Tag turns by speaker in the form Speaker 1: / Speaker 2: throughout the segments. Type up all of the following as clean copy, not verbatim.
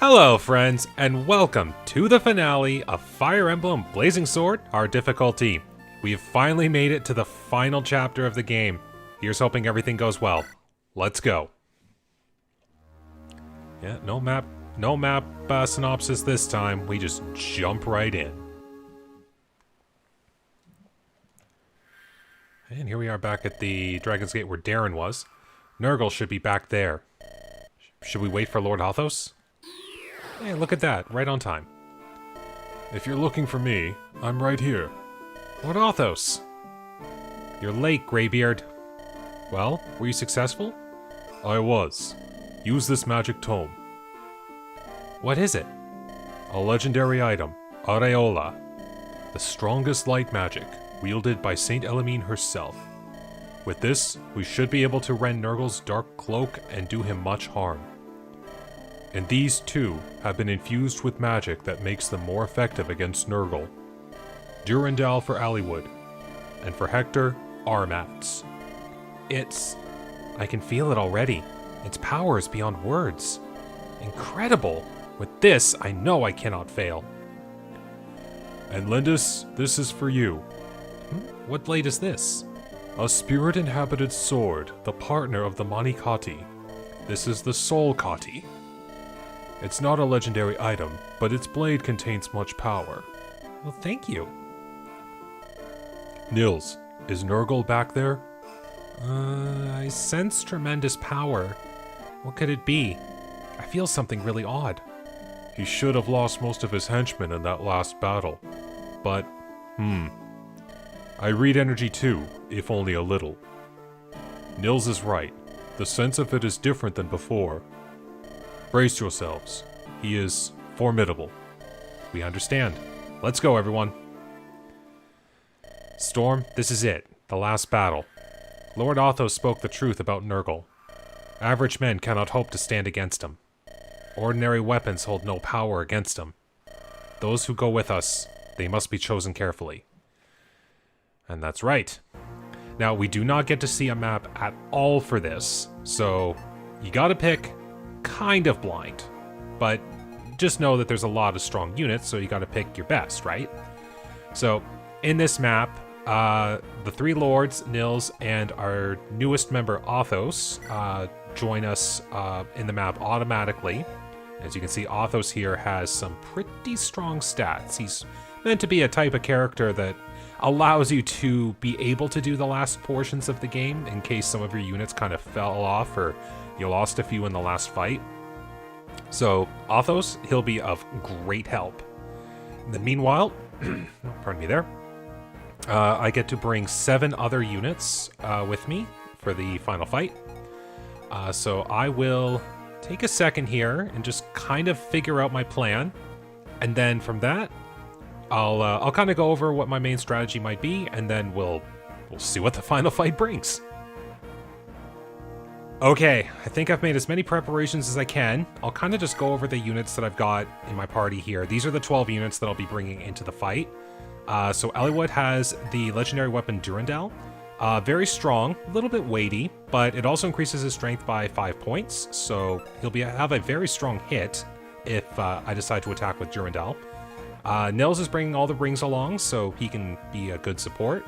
Speaker 1: Hello friends, and welcome to the finale of Fire Emblem Blazing Sword, our difficulty. We have finally made it to the final chapter of the game. Here's hoping everything goes well. Let's go. Yeah, no map synopsis this time. We just jump right in. And here we are back at the Dragon's Gate where Darren was. Nergal should be back there. Should we wait for Lord Athos? Hey, look at that, right on time. If you're looking for me, I'm right here. Lord Athos! You're late, Greybeard. Well, were you successful? I was. Use this magic tome. What is it? A legendary item, Aureola. The strongest light magic, wielded by Saint Elimine herself. With this, we should be able to rend Nurgle's dark cloak and do him much harm. And these two have been infused with magic that makes them more effective against Nurgle. Durandal for Eliwood, and for Hector, Armats. I can feel it already. Its power is beyond words. Incredible! With this, I know I cannot fail. And Lindis, this is for you. What blade is this? A spirit-inhabited sword, the partner of the Manikati. This is the Soul Kati. It's not a legendary item, but its blade contains much power. Well, thank you. Nils, is Nurgle back there? I sense tremendous power. What could it be? I feel something really odd. He should have lost most of his henchmen in that last battle. But, I read energy too, if only a little. Nils is right. The sense of it is different than before. Brace yourselves. He is formidable. We understand. Let's go, everyone. Storm, this is it. The last battle. Lord Athos spoke the truth about Nurgle. Average men cannot hope to stand against him. Ordinary weapons hold no power against him. Those who go with us, they must be chosen carefully. And that's right. Now, we do not get to see a map at all for this, so you gotta pick kind of blind, but just know that there's a lot of strong units, so you gotta pick your best, right? So, in this map, the three lords, Nils, and our newest member, Othos, join us in the map automatically. As you can see, Athos here has some pretty strong stats. He's meant to be a type of character that allows you to be able to do the last portions of the game in case some of your units kind of fell off or you lost a few in the last fight. So, Athos, he'll be of great help. In the meanwhile, pardon me there, I get to bring 7 other units with me for the final fight. So I will take a second here and just kind of figure out my plan. And then from that, I'll kind of go over what my main strategy might be, and then we'll see what the final fight brings. Okay, I think I've made as many preparations as I can. I'll kind of just go over the units that I've got in my party here. These are the 12 units that I'll be bringing into the fight. So Eliwood has the legendary weapon Durandal. Very strong, a little bit weighty, but it also increases his strength by 5 points, so he'll have a very strong hit if I decide to attack with Durandal. Nils is bringing all the rings along, so he can be a good support,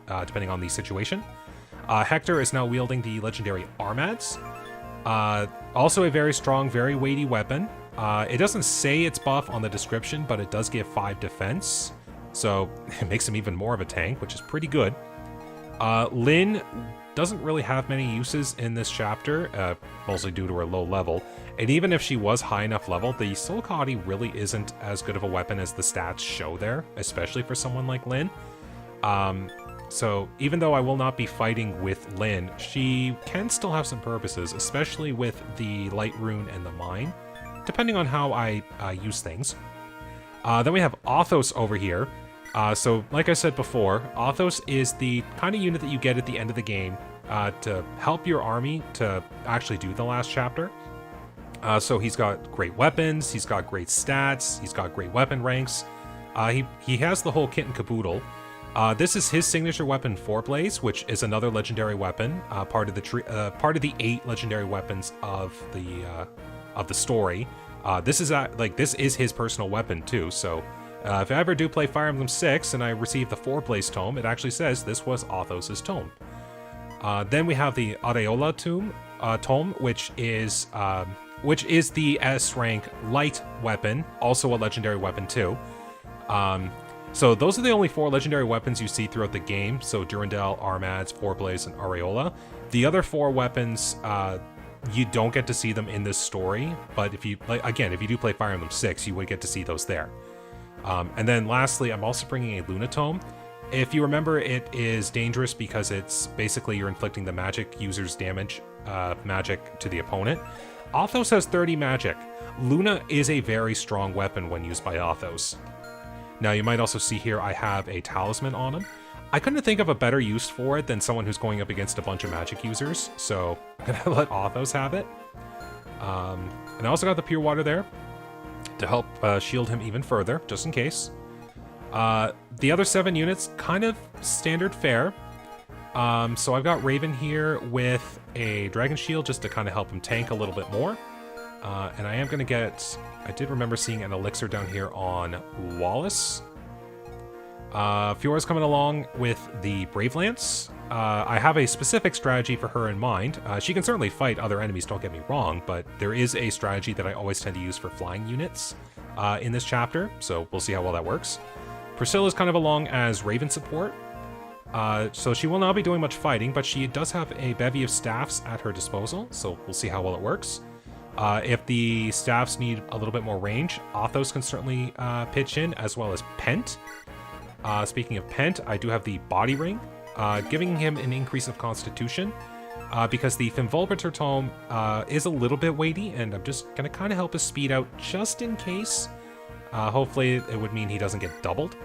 Speaker 1: depending on the situation. Hector is now wielding the legendary Armats. Also a very strong, very weighty weapon. It doesn't say it's buff on the description, but it does give 5 defense, so it makes him even more of a tank, which is pretty good. Lyn doesn't really have many uses in this chapter, mostly due to her low level. And even if she was high enough level, the Soul Kati really isn't as good of a weapon as the stats show there, especially for someone like Lyn. So even though I will not be fighting with Lyn, she can still have some purposes, especially with the Light Rune and the Mine, depending on how I use things. Then we have Athos over here. So like I said before, Athos is the kind of unit that you get at the end of the game to help your army to actually do the last chapter. So he's got great weapons, he's got great stats, he's got great weapon ranks. He has the whole kit and caboodle. This is his signature weapon, Forblaze, which is another legendary weapon, part of the 8 legendary weapons of the of the story. This is his personal weapon too, so if I ever do play Fire Emblem 6 and I receive the 4-Blaze tome, it actually says this was Athos' tome. Then we have the Areola tome, which is the S-rank light weapon, also a legendary weapon too. So those are the only 4 legendary weapons you see throughout the game, so Durandal, Armads, 4-Blaze, and Areola. The other 4 weapons, you don't get to see them in this story, but if you do play Fire Emblem 6, you would get to see those there. And then lastly, I'm also bringing a Lunatome. If you remember, it is dangerous because it's basically you're inflicting the magic user's damage magic to the opponent. Athos has 30 magic. Luna is a very strong weapon when used by Athos. Now you might also see here I have a talisman on him. I couldn't think of a better use for it than someone who's going up against a bunch of magic users, so I'm gonna let Athos have it. And I also got the pure water there to help shield him even further, just in case. The other 7 units, kind of standard fare. So I've got Raven here with a Dragon Shield just to kind of help him tank a little bit more. And I am going to get... I did remember seeing an elixir down here on Wallace. Fiora's coming along with the Brave Lance. I have a specific strategy for her in mind. She can certainly fight other enemies, don't get me wrong, but there is a strategy that I always tend to use for flying units in this chapter, so we'll see how well that works. Priscilla's kind of along as Raven support. So she will not be doing much fighting, but she does have a bevy of staffs at her disposal, so we'll see how well it works. If the staffs need a little bit more range, Athos can certainly pitch in, as well as Pent. Speaking of Pent, I do have the Body Ring, giving him an increase of Constitution, because the Fimbulpator tome is a little bit weighty, and I'm just going to kind of help his speed out just in case. Hopefully it would mean he doesn't get doubled.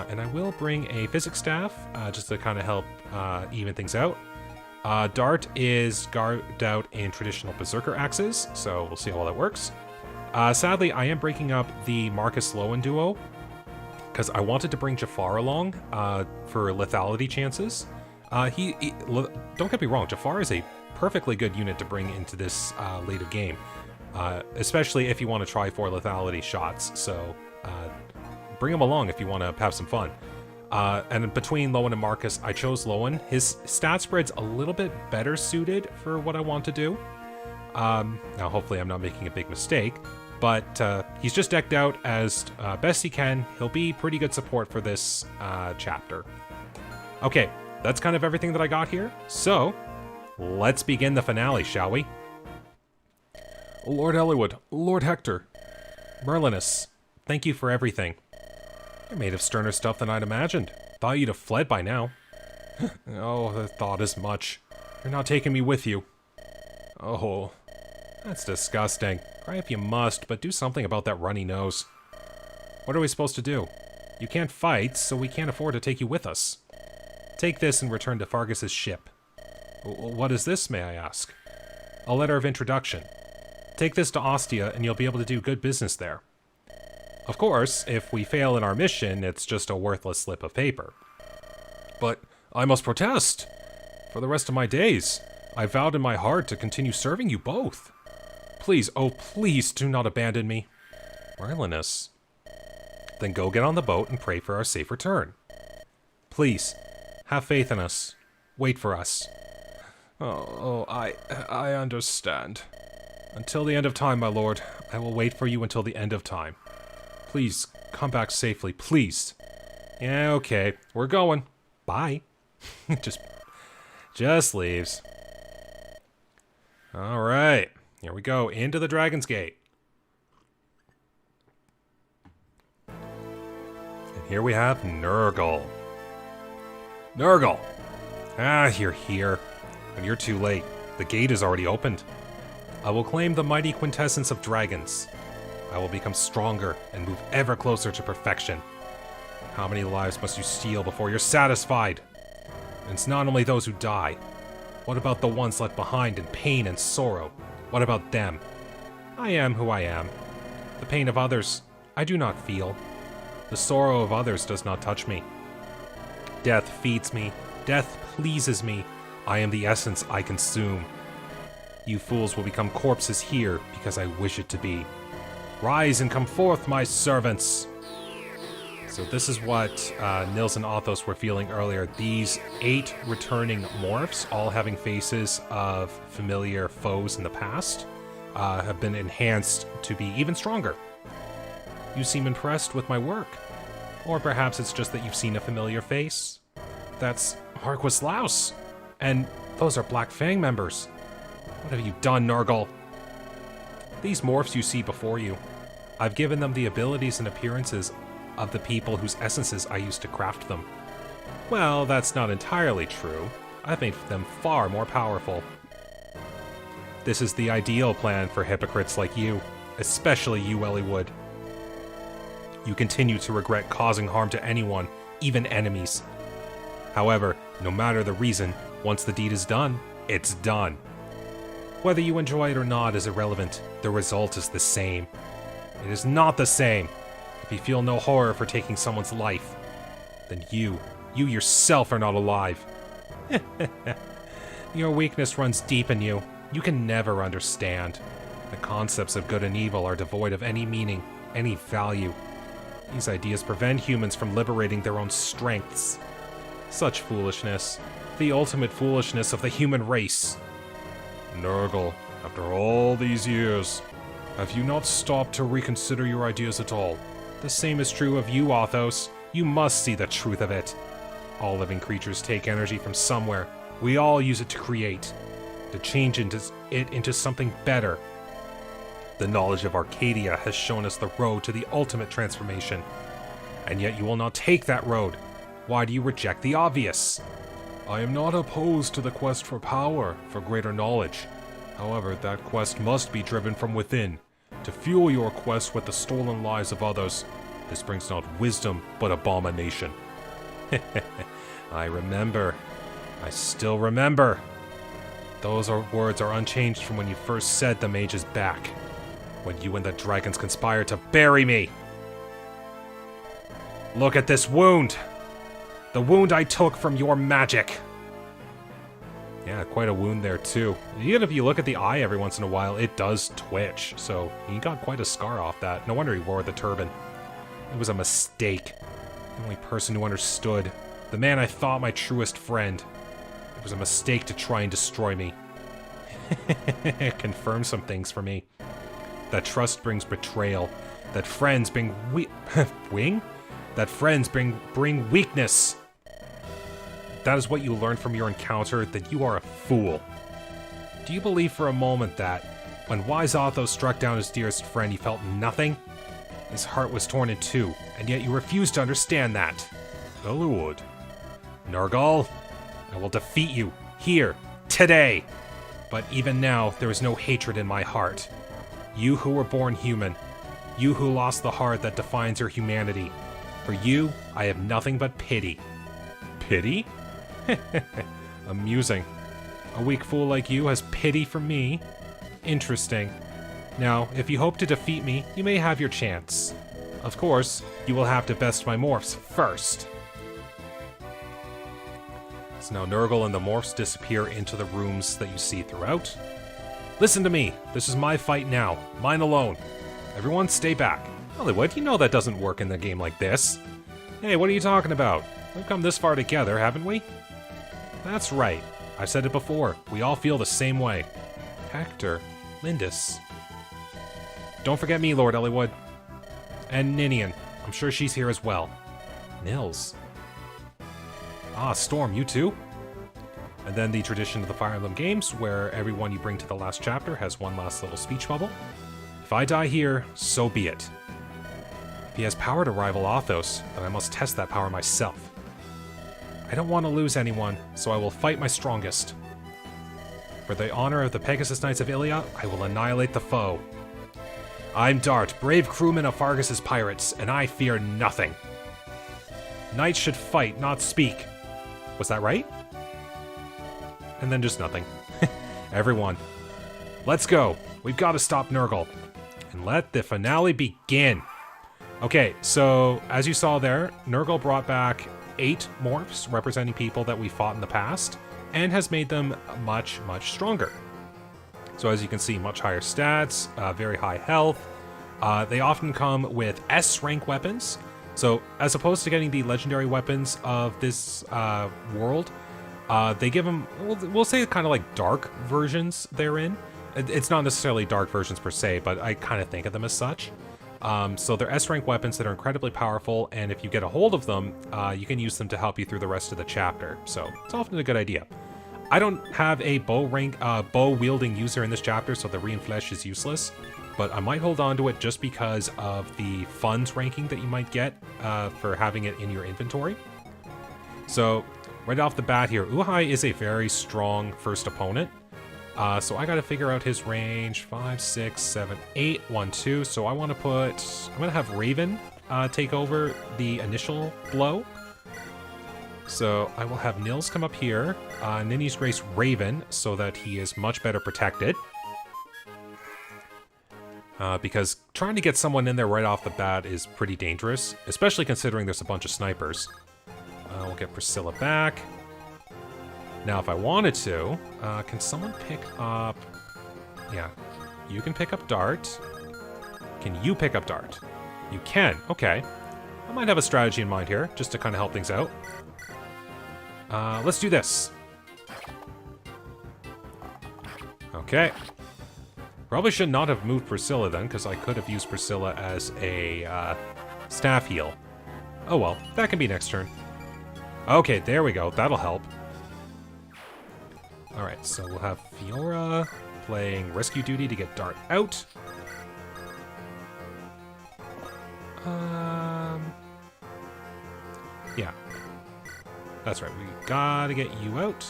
Speaker 1: And I will bring a Physics Staff, just to kind of help even things out. Dart is guarded out in traditional Berserker axes, so we'll see how well that works. Sadly, I am breaking up the Marcus Lowen duo, because I wanted to bring Jafar along for lethality chances. Don't get me wrong, Jafar is a perfectly good unit to bring into this later game, especially if you want to try 4 lethality shots, so bring him along if you want to have some fun. And between Lowen and Marcus, I chose Lowen. His stat spread's a little bit better suited for what I want to do. Now, hopefully I'm not making a big mistake, but he's just decked out as best he can. He'll be pretty good support for this chapter. Okay, that's kind of everything that I got here, so let's begin the finale, shall we? Lord Ellywood, Lord Hector, Merlinus, thank you for everything. You're made of sterner stuff than I'd imagined. Thought you'd have fled by now. Oh, I thought as much. You're not taking me with you. Oh, that's disgusting. Cry if you must, but do something about that runny nose. What are we supposed to do? You can't fight, so we can't afford to take you with us. Take this and return to Fargus's ship. What is this, may I ask? A letter of introduction. Take this to Ostia, and you'll be able to do good business there. Of course, if we fail in our mission, it's just a worthless slip of paper. But I must protest. For the rest of my days, I vowed in my heart to continue serving you both. Please, oh please, do not abandon me. Merlinus. Then go get on the boat and pray for our safe return. Please, have faith in us. Wait for us. I understand. Until the end of time, my lord. I will wait for you until the end of time. Please, come back safely, please. Yeah, okay. We're going. Bye. just leaves. Alright. Here we go. Into the Dragon's Gate. And here we have Nergal. Nurgle! Ah, you're here. And you're too late. The gate is already opened. I will claim the mighty quintessence of dragons. I will become stronger and move ever closer to perfection. How many lives must you steal before you're satisfied? And it's not only those who die. What about the ones left behind in pain and sorrow? What about them? I am who I am. The pain of others, I do not feel. The sorrow of others does not touch me. Death feeds me. Death pleases me. I am the essence I consume. You fools will become corpses here because I wish it to be. Rise and come forth, my servants! So this is what Nils and Athos were feeling earlier. These 8 returning morphs, all having faces of familiar foes in the past, have been enhanced to be even stronger. You seem impressed with my work. Or perhaps it's just that you've seen a familiar face. That's Marquis Laus. And those are Black Fang members. What have you done, Nurgle? These morphs you see before you, I've given them the abilities and appearances of the people whose essences I used to craft them. Well, that's not entirely true. I've made them far more powerful. This is the ideal plan for hypocrites like you, especially you, Ellywood. You continue to regret causing harm to anyone, even enemies. However, no matter the reason, once the deed is done, it's done. Whether you enjoy it or not is irrelevant. The result is the same. It is not the same. If you feel no horror for taking someone's life, then you yourself are not alive. Your weakness runs deep in you. You can never understand. The concepts of good and evil are devoid of any meaning, any value. These ideas prevent humans from liberating their own strengths. Such foolishness. The ultimate foolishness of the human race. Nergal, after all these years, have you not stopped to reconsider your ideas at all? The same is true of you, Athos. You must see the truth of it. All living creatures take energy from somewhere. We all use it to create, to change it into something better. The knowledge of Arcadia has shown us the road to the ultimate transformation. And yet you will not take that road. Why do you reject the obvious? I am not opposed to the quest for power, for greater knowledge. However, that quest must be driven from within. To fuel your quest with the stolen lives of others, this brings not wisdom, but abomination. I remember. I still remember. Those words are unchanged from when you first said the mage is back. When you and the dragons conspired to bury me. Look at this wound. The wound I took from your magic. Yeah, quite a wound there too. Even if you look at the eye every once in a while, it does twitch. So he got quite a scar off that. No wonder he wore the turban. It was a mistake. The only person who understood. The man I thought my truest friend. It was a mistake to try and destroy me. It confirms some things for me. That trust brings betrayal. That friends bring That friends bring weakness. That is what you learned from your encounter, that you are a fool. Do you believe for a moment that, when wise Athos struck down his dearest friend, he felt nothing? His heart was torn in two, and yet you refused to understand that. Ellywood. Nergal, I will defeat you, here, today. But even now, there is no hatred in my heart. You who were born human, you who lost the heart that defines your humanity. For you, I have nothing but pity. Pity? Amusing. A weak fool like you has pity for me? Interesting. Now, if you hope to defeat me, you may have your chance. Of course, you will have to best my morphs first. So now Nurgle and the morphs disappear into the rooms that you see throughout. Listen to me. This is my fight now. Mine alone. Everyone stay back. Ellywood, you know that doesn't work in a game like this. Hey, what are you talking about? We've come this far together, haven't we? That's right. I've said it before. We all feel the same way. Hector. Lindis. Don't forget me, Lord Ellywood. And Ninion. I'm sure she's here as well. Nils. Ah, Storm, you too? And then the tradition of the Fire Emblem games, where everyone you bring to the last chapter has one last little speech bubble. If I die here, so be it. If he has power to rival Athos, then I must test that power myself. I don't want to lose anyone, so I will fight my strongest. For the honor of the Pegasus Knights of Ilia, I will annihilate the foe. I'm Dart, brave crewman of Fargus's pirates, and I fear nothing. Knights should fight, not speak. Was that right? And then just nothing. Everyone, let's go. We've got to stop Nergal. And let the finale begin. Okay, so as you saw there, Nergal brought back 8 morphs representing people that we fought in the past, and has made them much, much stronger. So as you can see, much higher stats, very high health. They often come with S rank weapons. So as opposed to getting the legendary weapons of this world, they give them, we'll say kind of like dark versions therein. It's not necessarily dark versions per se, but I kind of think of them as such. So they're S-rank weapons that are incredibly powerful, and if you get a hold of them, you can use them to help you through the rest of the chapter. So it's often a good idea. I don't have a bow-wielding user in this chapter, so the Reinflesh is useless. But I might hold on to it just because of the funds ranking that you might get for having it in your inventory. So right off the bat here, Uhai is a very strong first opponent. So I gotta figure out his range. 5, 6, 7, 8, 1, 2. So I want to put... I'm gonna have Raven take over the initial blow. So I will have Nils come up here. Ninny's Grace Raven, so that he is much better protected. Because trying to get someone in there right off the bat is pretty dangerous, especially considering there's a bunch of snipers. We'll get Priscilla back. Now, if I wanted to, can someone pick up... Yeah, you can pick up Dart. Can you pick up Dart? You can, okay. I might have a strategy in mind here, just to kind of help things out. Let's do this. Okay. Probably should not have moved Priscilla then, because I could have used Priscilla as a staff heal. Oh well, that can be next turn. Okay, there we go. That'll help. Alright, so we'll have Fiora playing Rescue Duty to get Dart out. Yeah. That's right, we gotta get you out.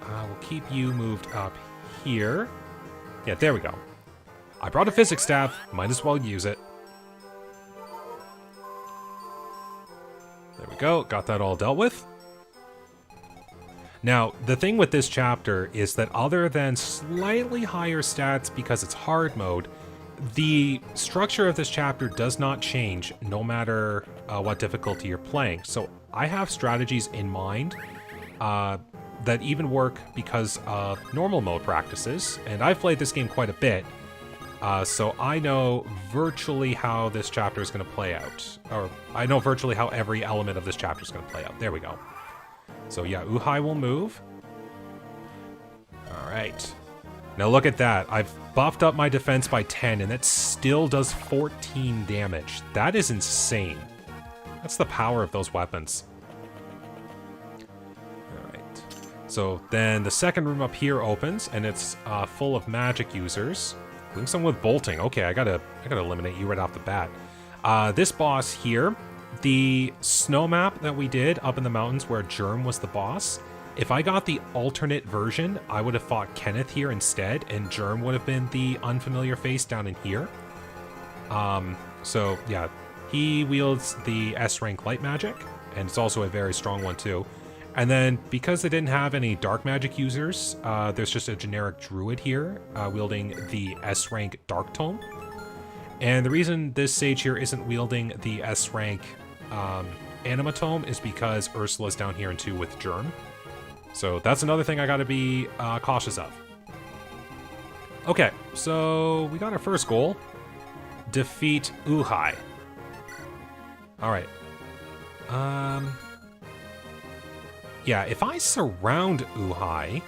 Speaker 1: We'll keep you moved up here. Yeah, there we go. I brought a physics staff, might as well use it. There we go, got that all dealt with. Now, the thing with this chapter is that other than slightly higher stats because it's hard mode, the structure of this chapter does not change no matter what difficulty you're playing. So I have strategies in mind that even work because of normal mode practices, and I've played this game quite a bit, so I know virtually how this chapter is going to play out. Or I know virtually how every element of this chapter is going to play out. There we go. So yeah, Uhai will move. Alright. Now look at that. I've buffed up my defense by 10, and that still does 14 damage. That is insane. That's the power of those weapons. Alright. So then the second room up here opens, and it's full of magic users. Including someone with bolting. Okay, I gotta eliminate you right off the bat. This boss here, the snow map that we did up in the mountains where Germ was the boss, if I got the alternate version, I would have fought Kenneth here instead, and Germ would have been the unfamiliar face down in here. So yeah, he wields the S-rank light magic, and it's also a very strong one too. And then, because they didn't have any dark magic users, there's just a generic druid here, wielding the S-rank dark tome. And the reason this sage here isn't wielding the S-rank Animatome is because Ursula's down here in 2 with Germ. So that's another thing I gotta be cautious of. Okay, so we got our first goal. Defeat Uhai. Alright. Yeah, if I surround Uhai,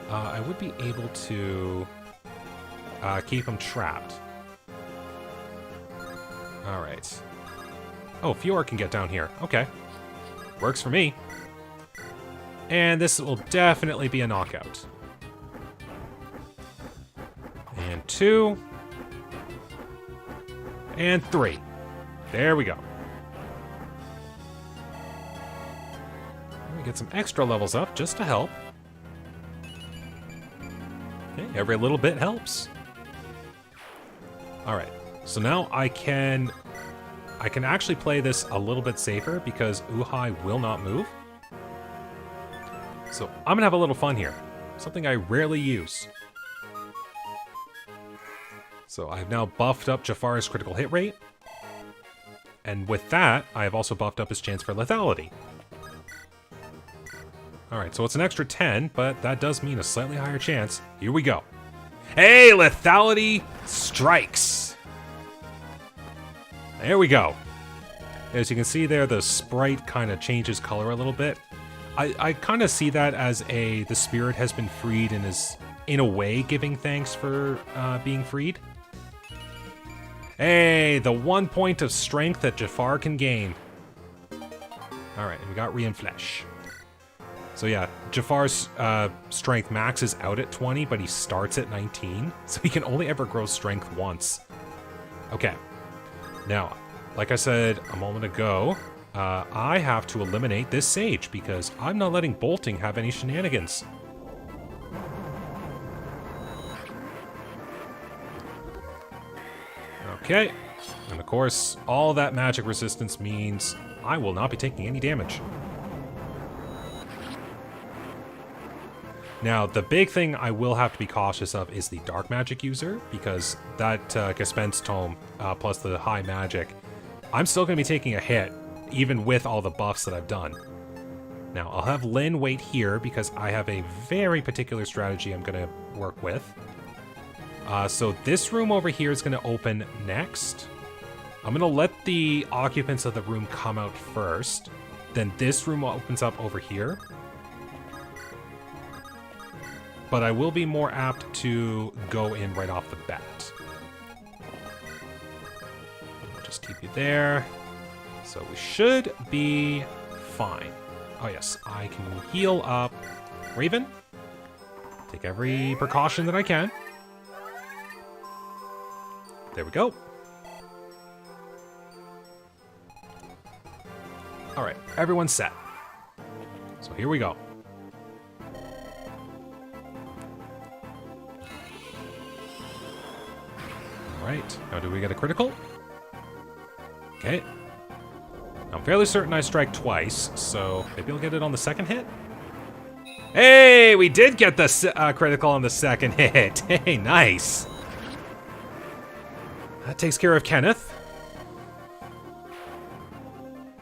Speaker 1: I would be able to keep him trapped. Alright. Oh, Fiora can get down here. Okay. Works for me. And this will definitely be a knockout. And 2. And 3. There we go. Let me get some extra levels up just to help. Okay, every little bit helps. Alright, so now I can actually play this a little bit safer because Uhai will not move. So I'm gonna have a little fun here. Something I rarely use. So I've now buffed up Jafar's critical hit rate. And with that, I have also buffed up his chance for lethality. Alright, so it's an extra 10, but that does mean a slightly higher chance. Here we go. Hey, lethality strikes! There we go. As you can see there, the sprite kind of changes color a little bit. I kind of see that as the spirit has been freed and is, in a way, giving thanks for being freed. Hey, the 1 point of strength that Jafar can gain. Alright, and we got Reinflesh. So yeah, Jafar's strength maxes out at 20, but he starts at 19. So he can only ever grow strength once. Okay. Now, like I said a moment ago, I have to eliminate this sage because I'm not letting bolting have any shenanigans. Okay, and of course, all that magic resistance means I will not be taking any damage. Now, the big thing I will have to be cautious of is the dark magic user, because that Gespenst Tome, plus the high magic, I'm still going to be taking a hit, even with all the buffs that I've done. Now, I'll have Lynn wait here, because I have a very particular strategy I'm going to work with. So this room over here is going to open next. I'm going to let the occupants of the room come out first. Then this room opens up over here. But I will be more apt to go in right off the bat. I'll just keep you there. So we should be fine. Oh yes, I can heal up Raven. Take every precaution that I can. There we go. Alright, everyone's set. So here we go. Alright, now do we get a critical? Okay. I'm fairly certain I strike twice, so maybe I'll get it on the second hit? Hey, we did get the critical on the second hit. Hey, nice. That takes care of Kenneth.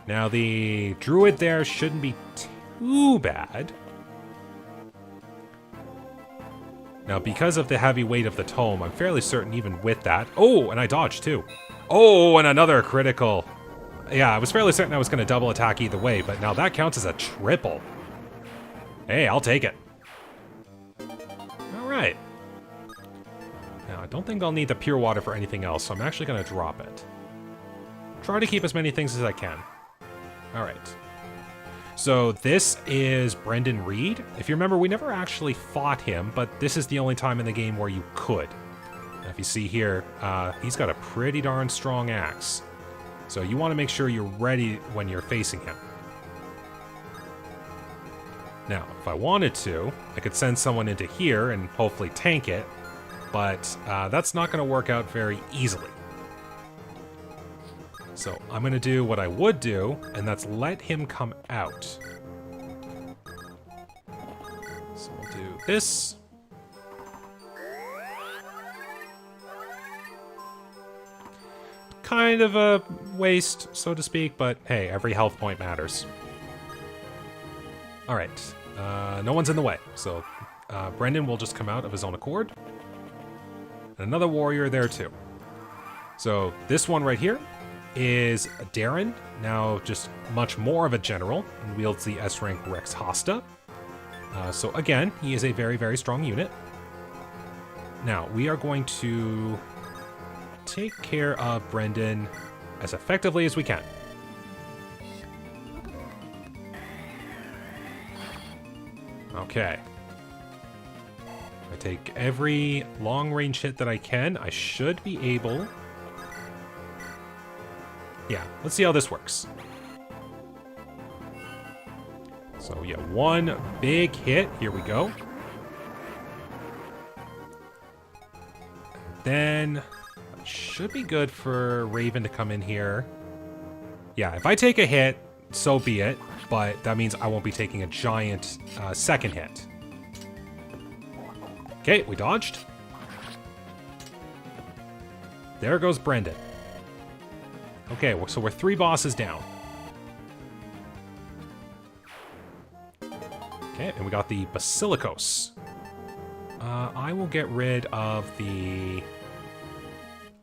Speaker 1: Now, the druid there shouldn't be too bad. Now, because of the heavy weight of the tome, I'm fairly certain even with that... Oh, and I dodged too. Oh, and another critical. Yeah, I was fairly certain I was going to double attack either way, but now that counts as a triple. Hey, I'll take it. All right. Now, I don't think I'll need the pure water for anything else, so I'm actually going to drop it. Try to keep as many things as I can. All right. So this is Brendan Reed. If you remember, we never actually fought him, but this is the only time in the game where you could. Now, if you see here, he's got a pretty darn strong axe. So you want to make sure you're ready when you're facing him. Now, if I wanted to, I could send someone into here and hopefully tank it, but that's not going to work out very easily. So I'm going to do what I would do, and that's let him come out. So we'll do this. Kind of a waste, so to speak, but hey, every health point matters. All right, no one's in the way, so Brendan will just come out of his own accord. And another warrior there too. So this one right here is Darren, now just much more of a general, and wields the S-rank Rex Hosta. So again, he is a very, very strong unit. Now, we are going to take care of Brendan as effectively as we can. Okay. I take every long-range hit that I can. I should be able... Yeah, let's see how this works. So yeah, one big hit. Here we go. Then it should be good for Raven to come in here. Yeah, if I take a hit, so be it. But that means I won't be taking a giant second hit. Okay, we dodged. There goes Brendan. Okay, so we're 3 bosses down. Okay, and we got the Basilicos. I will get rid of the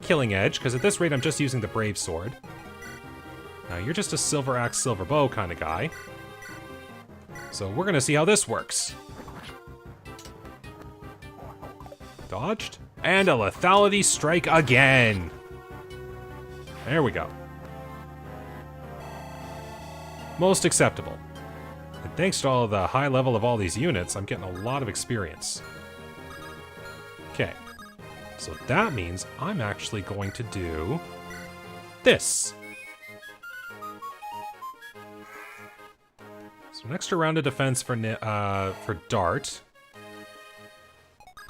Speaker 1: Killing Edge, because at this rate I'm just using the Brave Sword. Now you're just a Silver Axe, Silver Bow kind of guy. So we're going to see how this works. Dodged. And a Lethality Strike again. There we go. Most acceptable. And thanks to all the high level of all these units, I'm getting a lot of experience. Okay. So that means I'm actually going to do this. So an extra round of defense for Dart.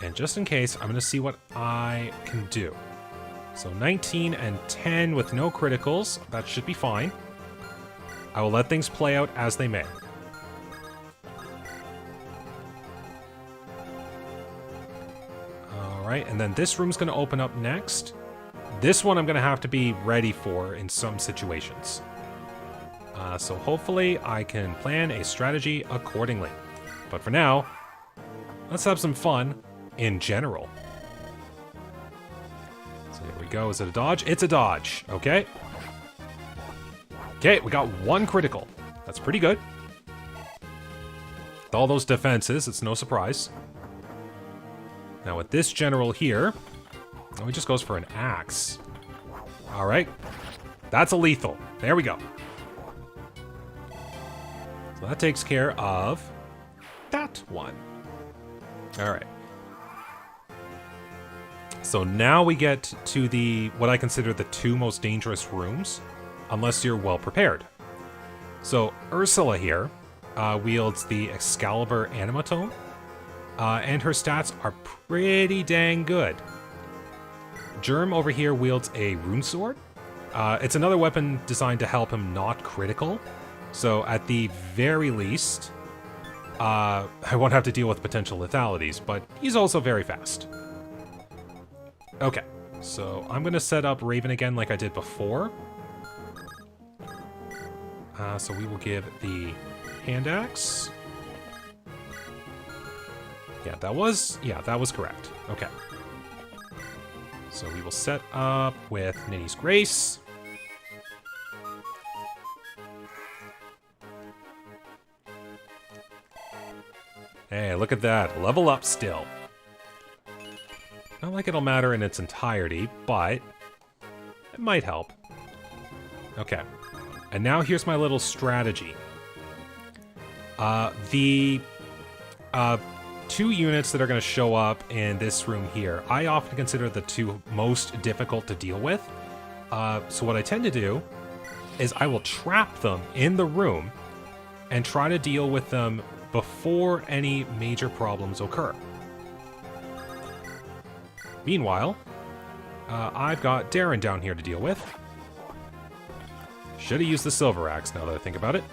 Speaker 1: And just in case, I'm going to see what I can do. So 19 and 10 with no criticals. That should be fine. I will let things play out as they may. Alright, and then this room's going to open up next. This one I'm going to have to be ready for in some situations. So hopefully I can plan a strategy accordingly. But for now, let's have some fun in general. So here we go. Is it a dodge? It's a dodge. Okay. Okay, we got one critical. That's pretty good. With all those defenses, it's no surprise. Now with this general here, oh, he just goes for an axe. All right. That's a lethal. There we go. So that takes care of that one. All right. So now we get to what I consider the two most dangerous rooms, unless you're well prepared. So Ursula here wields the Excalibur Animatome, and her stats are pretty dang good. Germ over here wields a Rune Sword. It's another weapon designed to help him not critical, so at the very least, I won't have to deal with potential lethalities, but he's also very fast. Okay, so I'm going to set up Raven again like I did before. So we will give the hand axe. Yeah, that was correct. Okay. So we will set up with Ninny's Grace. Hey, look at that. Level up still. Not like it'll matter in its entirety, but it might help. Okay. And now here's my little strategy. The two units that are going to show up in this room here, I often consider the two most difficult to deal with. So what I tend to do is I will trap them in the room and try to deal with them before any major problems occur. Meanwhile, I've got Darren down here to deal with. Should have used the Silver Axe now that I think about it.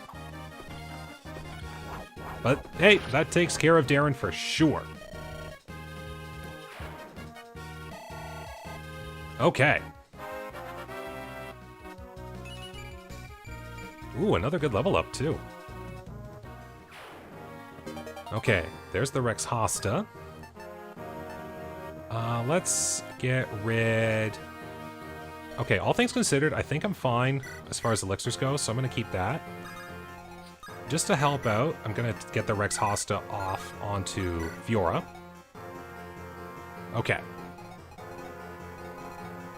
Speaker 1: But hey, that takes care of Darren for sure. Okay. Ooh, another good level up too. Okay, there's the Rex Hosta. Let's get rid... Okay, all things considered, I think I'm fine as far as elixirs go, so I'm going to keep that. Just to help out, I'm going to get the Rex Hosta off onto Fiora. Okay.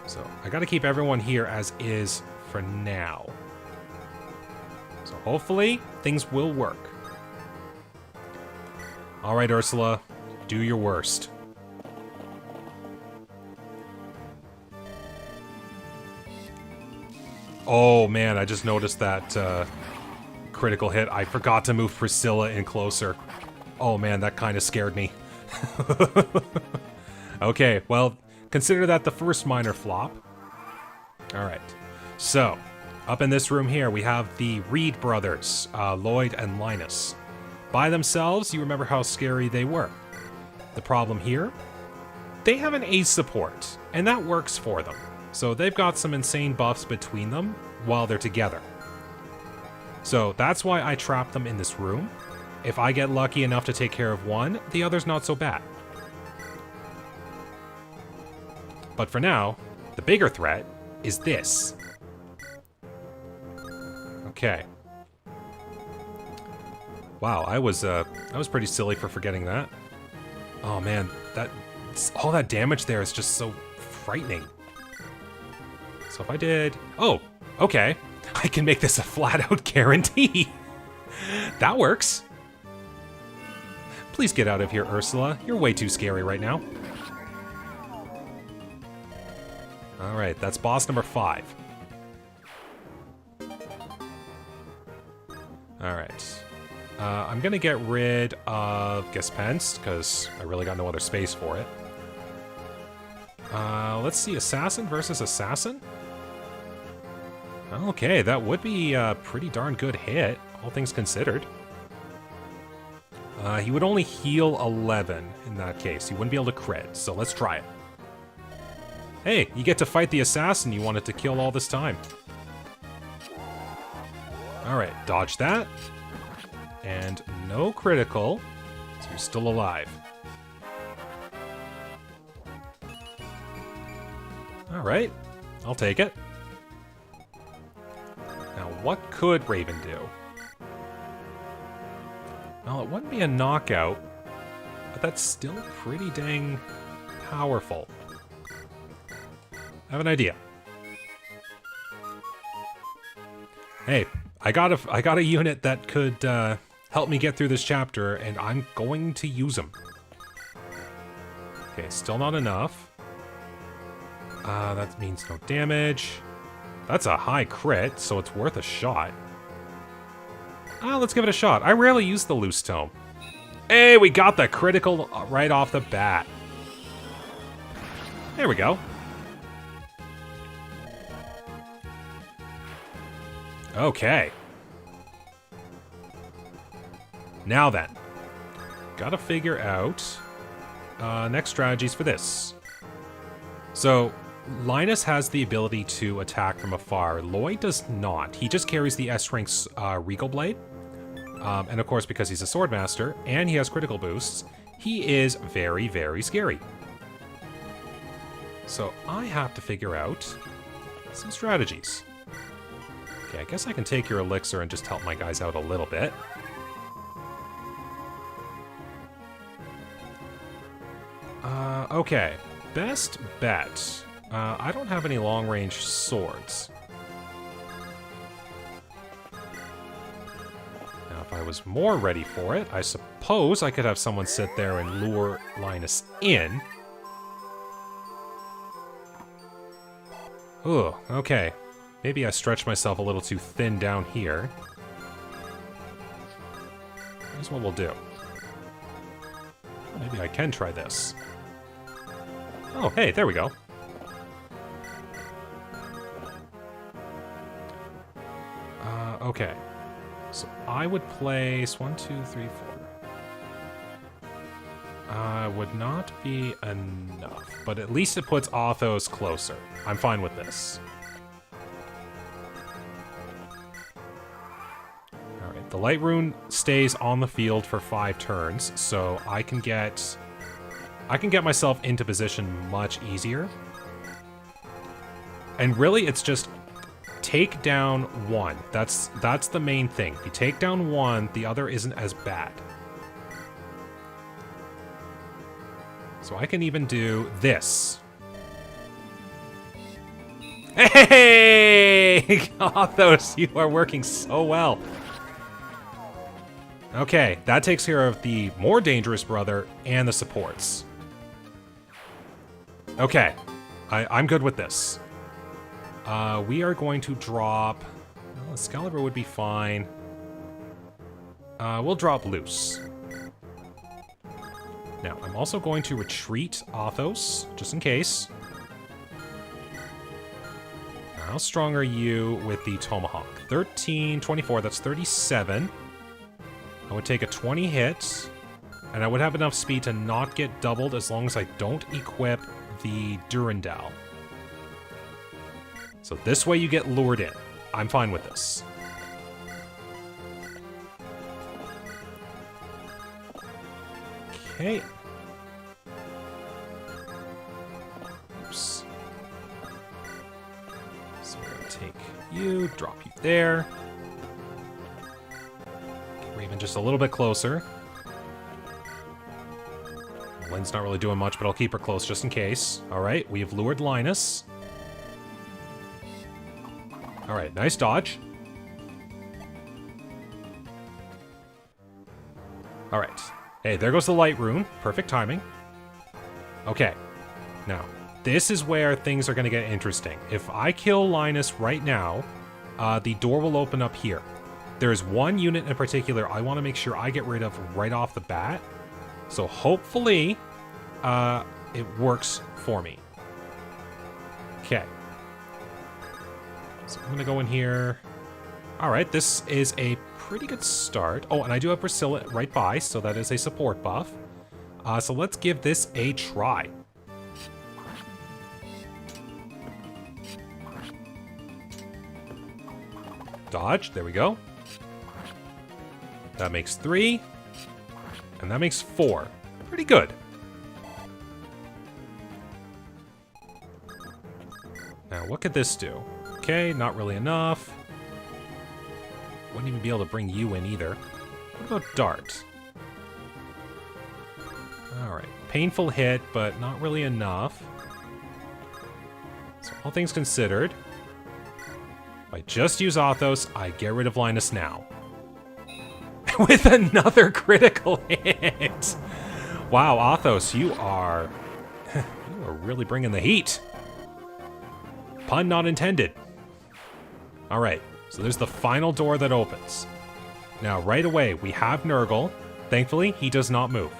Speaker 1: So, I got to keep everyone here as is for now. So, hopefully, things will work. Alright, Ursula, do your worst. Oh man, I just noticed that critical hit. I forgot to move Priscilla in closer. Oh man, that kind of scared me. Okay, well, consider that the first minor flop. Alright, so, up in this room here, we have the Reed brothers, Lloyd and Linus. By themselves, you remember how scary they were. The problem here? They have an ace support, and that works for them. So they've got some insane buffs between them while they're together. So that's why I trapped them in this room. If I get lucky enough to take care of one, the other's not so bad. But for now, the bigger threat is this. Okay. Wow, I was pretty silly for forgetting that. Oh man, all that damage there is just so frightening. So if I did... Oh, okay. I can make this a flat-out guarantee. That works. Please get out of here, Ursula. You're way too scary right now. Alright, that's boss number 5. Alright. I'm gonna get rid of Gespenst, because I really got no other space for it. Let's see, Assassin versus Assassin? Okay, that would be a pretty darn good hit, all things considered. He would only heal 11 in that case. He wouldn't be able to crit, so let's try it. Hey, you get to fight the assassin you wanted to kill all this time. Alright, dodge that. And no critical, so you're still alive. Alright, I'll take it. Now, what could Raven do? Well, it wouldn't be a knockout, but that's still pretty dang powerful. I have an idea. Hey, I got a unit that could help me get through this chapter, and I'm going to use them. Okay, still not enough. That means no damage. That's a high crit, so it's worth a shot. Let's give it a shot. I rarely use the loose tome. Hey, we got the critical right off the bat. There we go. Okay. Now then. Gotta figure out next strategies for this. So, Linus has the ability to attack from afar. Lloyd does not. He just carries the S-Rank's Regal Blade. And of course, because he's a Swordmaster, and he has critical boosts, he is very, very scary. So I have to figure out some strategies. Okay, I guess I can take your elixir and just help my guys out a little bit. Okay, best bet. I don't have any long-range swords. Now, if I was more ready for it, I suppose I could have someone sit there and lure Linus in. Ooh, okay. Maybe I stretched myself a little too thin down here. Here's what we'll do. Maybe I can try this. Oh, hey, there we go. Okay. So I would place 1, 2, 3, 4. Would not be enough, but at least it puts Athos closer. I'm fine with this. Alright, the light rune stays on the field for 5 turns, so I can get myself into position much easier. And really, it's just take down one. That's the main thing. If you take down one, the other isn't as bad. So I can even do this. Hey! Athos, you are working so well. Okay, that takes care of the more dangerous brother and the supports. Okay, I'm good with this. We are going to drop... Well, Excalibur would be fine. We'll drop Loose. Now, I'm also going to retreat Athos, just in case. How strong are you with the Tomahawk? 13, 24, that's 37. I would take a 20 hit, and I would have enough speed to not get doubled as long as I don't equip the Durandal. So this way you get lured in. I'm fine with this. Okay. Oops. So we're going to take you, drop you there. Get Raven just a little bit closer. Lynn's not really doing much, but I'll keep her close just in case. Alright, we have lured Linus. Alright, nice dodge. Alright. Hey, there goes the light rune. Perfect timing. Okay. Now, this is where things are going to get interesting. If I kill Linus right now, the door will open up here. There's one unit in particular I want to make sure I get rid of right off the bat. So hopefully, it works for me. Okay. So I'm going to go in here. Alright, this is a pretty good start. Oh, and I do have Priscilla right by, so that is a support buff. So let's give this a try. Dodge, there we go. That makes 3. And that makes 4. Pretty good. Now, what could this do? Okay, not really enough. Wouldn't even be able to bring you in either. What about Dart? Alright, painful hit, but not really enough. So all things considered, if I just use Athos, I get rid of Linus now. With another critical hit! Wow, Athos, you are really bringing the heat. Pun not intended. Alright, so there's the final door that opens. Now, right away, we have Nergal. Thankfully, he does not move.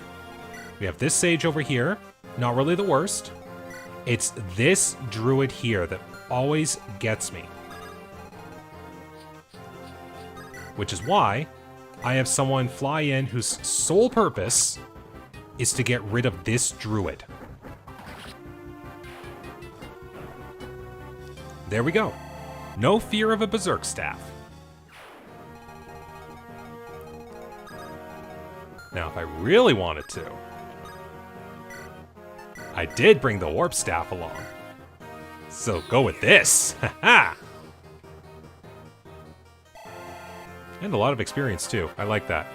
Speaker 1: We have this sage over here. Not really the worst. It's this druid here that always gets me. Which is why I have someone fly in whose sole purpose is to get rid of this druid. There we go. No fear of a berserk staff. Now, if I really wanted to, I did bring the warp staff along. So go with this. Haha. And a lot of experience too. I like that.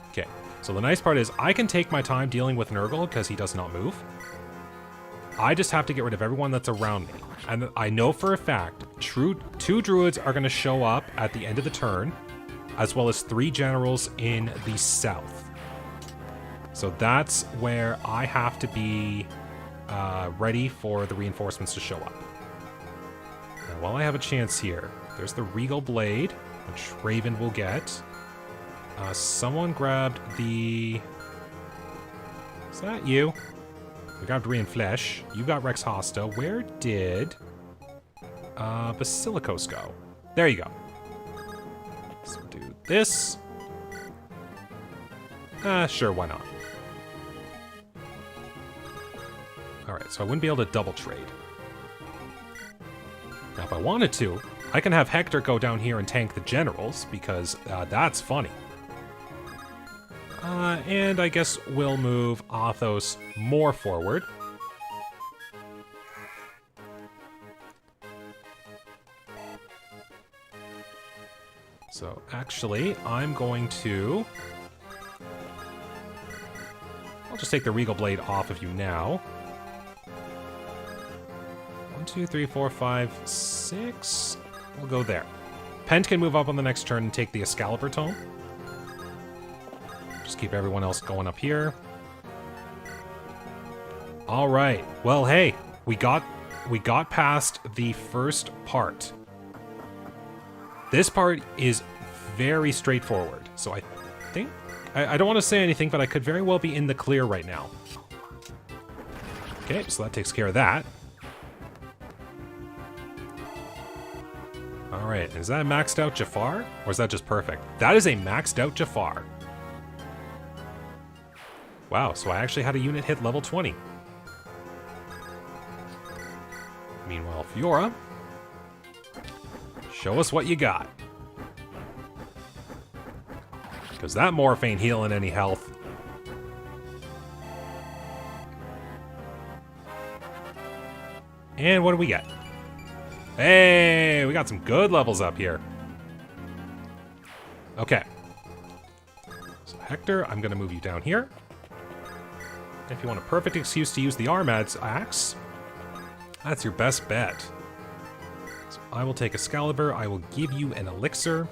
Speaker 1: Okay. So the nice part is I can take my time dealing with Nurgle because he does not move. I just have to get rid of everyone that's around me. And I know for a fact, two druids are going to show up at the end of the turn, as well as 3 generals in the south. So that's where I have to be ready for the reinforcements to show up. Now, while I have a chance here, there's the Regal Blade, which Raven will get. Someone grabbed the... Is that you? We grabbed Rian Flesh. You got Rex Hosta. Where did Basilicos go? There you go. So do this. Sure, why not? Alright, so I wouldn't be able to double trade. Now, if I wanted to, I can have Hector go down here and tank the generals, because that's funny. And I guess we'll move Athos more forward. So, actually, I'm going to... I'll just take the Regal Blade off of you now. 1, 2, 3, 4, 5, 6. We'll go there. Pent can move up on the next turn and take the Excalibur Tome. Just keep everyone else going up here. All right. Well, hey, we got past the first part. This part is very straightforward. So I think I don't want to say anything, but I could very well be in the clear right now. Okay, so that takes care of that. All right, is that a maxed out Jafar? Or is that just perfect? That is a maxed out Jafar. Wow, so I actually had a unit hit level 20. Meanwhile, Fiora, show us what you got. Because that morph ain't healing any health. And what do we get? Hey, we got some good levels up here. Okay. So Hector, I'm going to move you down here. If you want a perfect excuse to use the Armad's axe, that's your best bet. So I will take Excalibur. I will give you an elixir.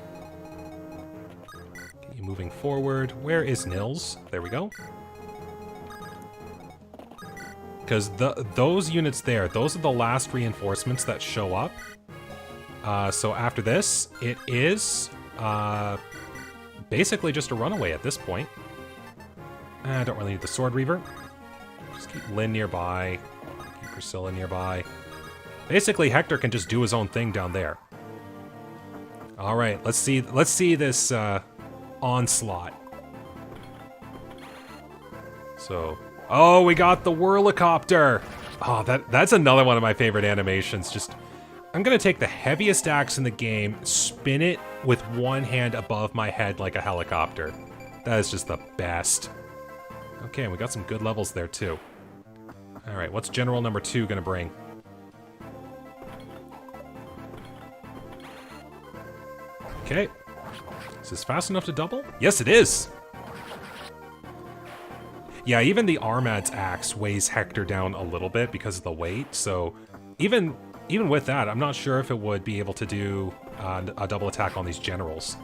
Speaker 1: Get you moving forward. Where is Nils? There we go. Because those units there, those are the last reinforcements that show up. So after this, it is basically just a runaway at this point. I don't really need the Sword Reaver. Just keep Lynn nearby. Keep Priscilla nearby. Basically, Hector can just do his own thing down there. All right, let's see this onslaught. So, oh, we got the Whirlicopter. Oh, that's another one of my favorite animations. Just, I'm gonna take the heaviest axe in the game, spin it with one hand above my head like a helicopter. That is just the best. Okay, and we got some good levels there too. All right, what's General number 2 gonna bring? Okay. Is this fast enough to double? Yes, it is! Yeah, even the Armad's axe weighs Hector down a little bit because of the weight, so even with that, I'm not sure if it would be able to do a double attack on these generals.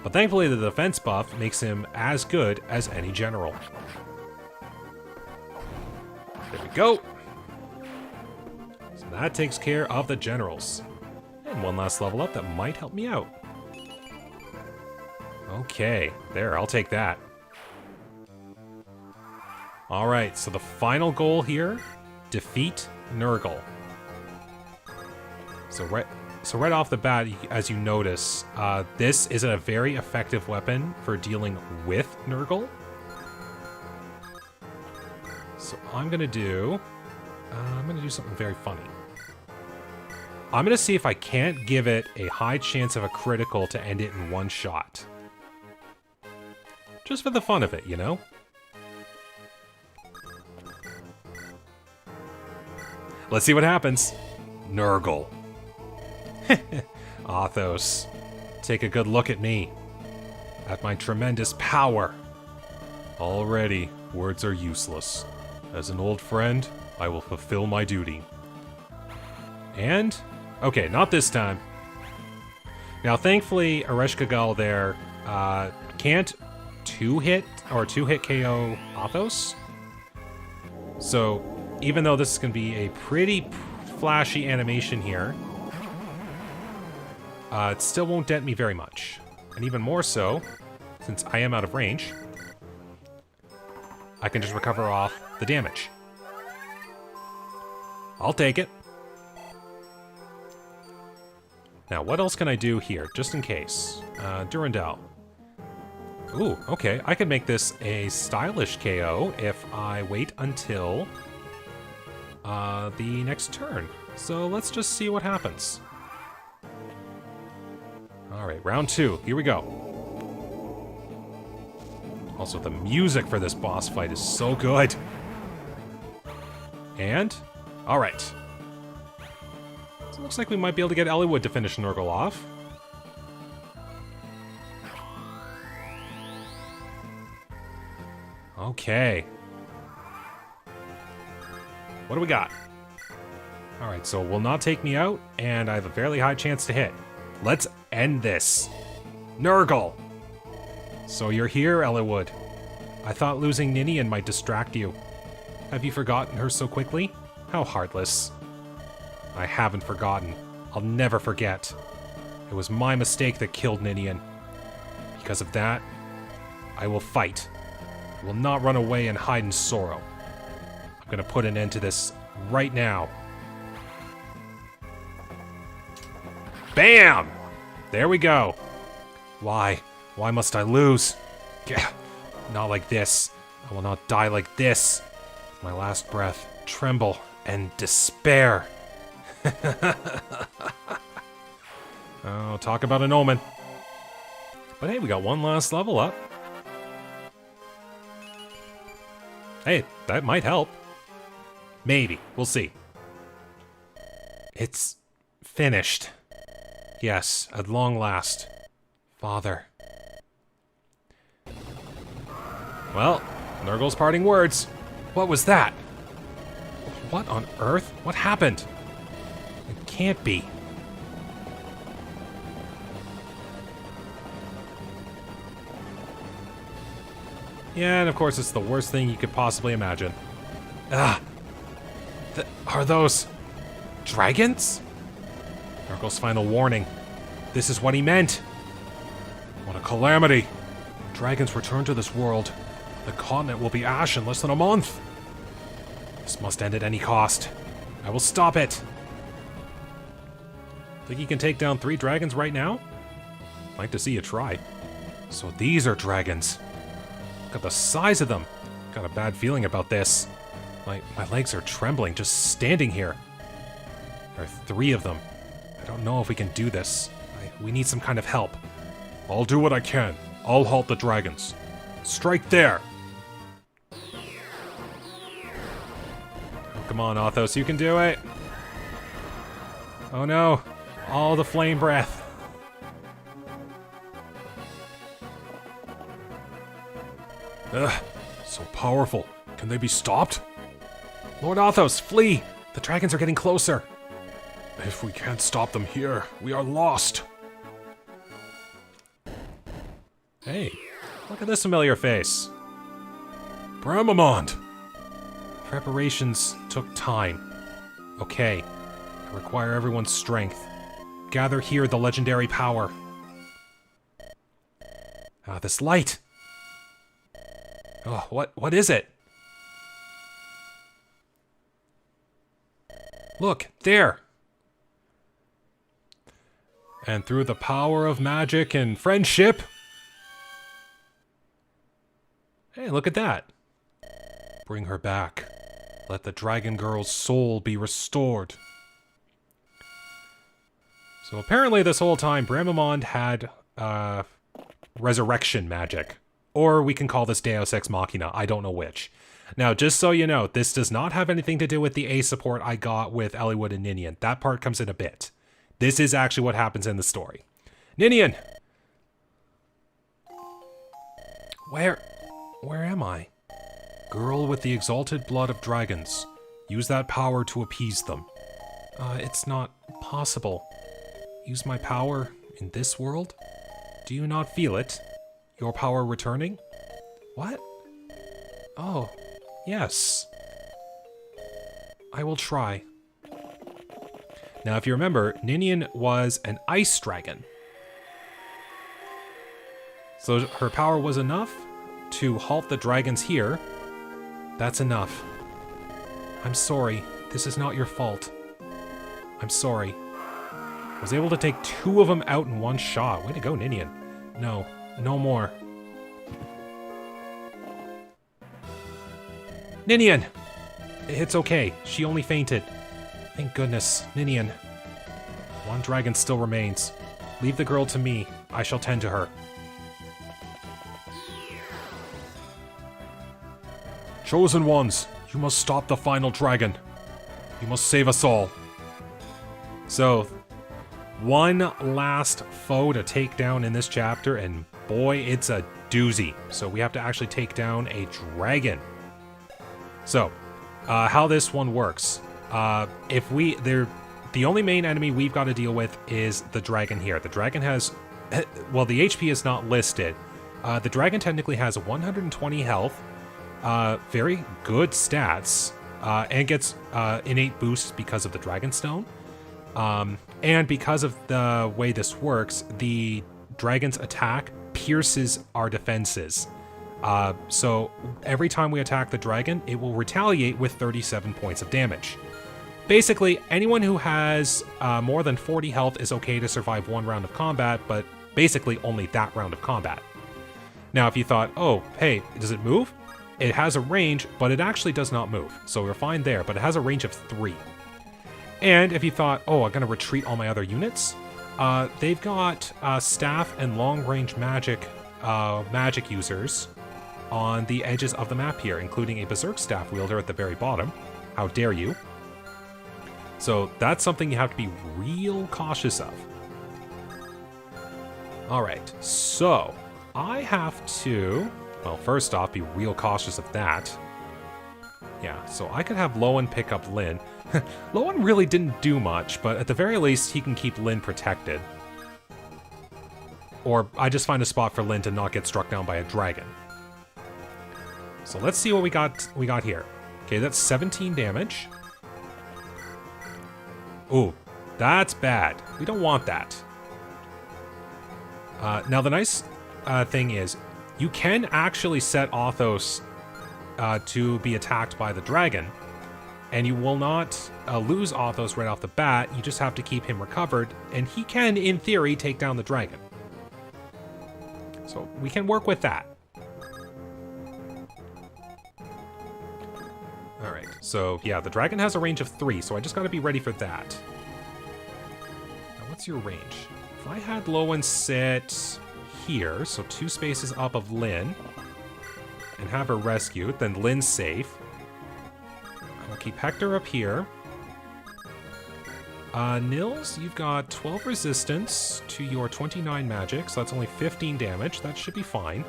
Speaker 1: But thankfully, the defense buff makes him as good as any general. There we go. So that takes care of the generals. And one last level up that might help me out. Okay, there, I'll take that. Alright, so the final goal here, defeat Nurgle. So right off the bat, as you notice, this is a very effective weapon for dealing with Nurgle. So I'm gonna do something very funny. I'm gonna see if I can't give it a high chance of a critical to end it in one shot. Just for the fun of it, you know? Let's see what happens. Nurgle. Athos, take a good look at me. At my tremendous power. Already, words are useless. As an old friend, I will fulfill my duty. And? Okay, not this time. Now, thankfully, Ereshkigal there can't two-hit KO Athos. So, even though this is going to be a pretty flashy animation here, it still won't dent me very much. And even more so, since I am out of range, I can just recover off the damage. I'll take it. Now, what else can I do here, just in case? Durandal. Ooh, okay. I can make this a stylish KO if I wait until the next turn. So let's just see what happens. Alright, round 2. Here we go. Also, the music for this boss fight is so good. And, alright. So it looks like we might be able to get Eliwood to finish Nergal off. Okay. What do we got? Alright, so will not take me out, and I have a fairly high chance to hit. Let's end this. Nurgle! So you're here, Ellywood. I thought losing Ninian might distract you. Have you forgotten her so quickly? How heartless. I haven't forgotten. I'll never forget. It was my mistake that killed Ninian. Because of that, I will fight. I will not run away and hide in sorrow. I'm gonna put an end to this right now. Bam! There we go. Why? Why must I lose? Gah, not like this. I will not die like this. My last breath, tremble and despair. Oh, talk about an omen. But hey, we got one last level up. Hey, that might help. Maybe. We'll see. It's finished. Yes, at long last. Father. Well, Nurgle's parting words. What was that? What on earth? What happened? It can't be. Yeah, and of course it's the worst thing you could possibly imagine. Ah! Are those... dragons? Nurgle's final warning. This is what he meant. What a calamity. Dragons return to this world. The continent will be ash in less than a month. This must end at any cost. I will stop it. Think you can take down 3 dragons right now? I'd like to see you try. So these are dragons. Look at the size of them. Got a bad feeling about this. My legs are trembling just standing here. There are 3 of them. I don't know if we can do this. We need some kind of help. I'll do what I can. I'll halt the dragons. Strike there! Oh, come on, Athos, you can do it! Oh no! All the flame breath! Ugh, so powerful. Can they be stopped? Lord Athos, flee! The dragons are getting closer! If we can't stop them here, we are lost! Hey, look at this familiar face. Bramamond! Preparations took time. Okay, I require everyone's strength. Gather here the legendary power. Ah, this light! Oh, what is it? Look, there! And through the power of magic and friendship... Hey, look at that. Bring her back. Let the dragon girl's soul be restored. So apparently this whole time, Bramamond had, resurrection magic. Or we can call this Deus Ex Machina, I don't know which. Now, just so you know, this does not have anything to do with the A support I got with Ellywood and Ninion. That part comes in a bit. This is actually what happens in the story. Ninion! Where am I? Girl with the exalted blood of dragons. Use that power to appease them. It's not possible. Use my power in this world? Do you not feel it? Your power returning? What? Oh, yes. I will try. Now, if you remember, Ninion was an ice dragon. So her power was enough to halt the dragons here. That's enough. I'm sorry. This is not your fault. I'm sorry. I was able to take 2 of them out in one shot. Way to go, Ninion. No. No more. Ninion! It's okay. She only fainted. Thank goodness. Ninion. 1 dragon still remains. Leave the girl to me. I shall tend to her. Chosen ones, you must stop the final dragon. You must save us all. So, 1 last foe to take down in this chapter, and boy, it's a doozy. So we have to actually take down a dragon. So, how this one works. The only main enemy we've got to deal with is the dragon here. The dragon has, well, the HP is not listed. The dragon technically has 120 health, very good stats, and gets innate boosts because of the dragon stone. And because of the way this works, the dragon's attack pierces our defenses. So every time we attack the dragon, it will retaliate with 37 points of damage. Basically, anyone who has more than 40 health is okay to survive 1 round of combat, but basically only that round of combat. Now, if you thought, oh, hey, does it move? It has a range, but it actually does not move. So we're fine there, but it has a range of 3. And if you thought, oh, I'm going to retreat all my other units, they've got staff and long-range magic users on the edges of the map here, including a Berserk Staff wielder at the very bottom. How dare you? So that's something you have to be real cautious of. Alright, so I have to, well, first off, be real cautious of that. Yeah, so I could have Lowen pick up Lyn. Lowen really didn't do much, but at the very least, he can keep Lyn protected. Or I just find a spot for Lyn to not get struck down by a dragon. So let's see what we got here. Okay, that's 17 damage. Ooh, that's bad. We don't want that. Now the nice thing is, you can actually set Athos to be attacked by the dragon, and you will not lose Athos right off the bat. You just have to keep him recovered, and he can, in theory, take down the dragon. So we can work with that. Alright, so yeah, the dragon has a range of 3, so I just gotta be ready for that. Now, what's your range? If I had Lowen sit here, so 2 spaces up of Lyn, and have her rescued, then Lyn's safe. I'll keep Hector up here. Nils, you've got 12 resistance to your 29 magic, so that's only 15 damage. That should be fine.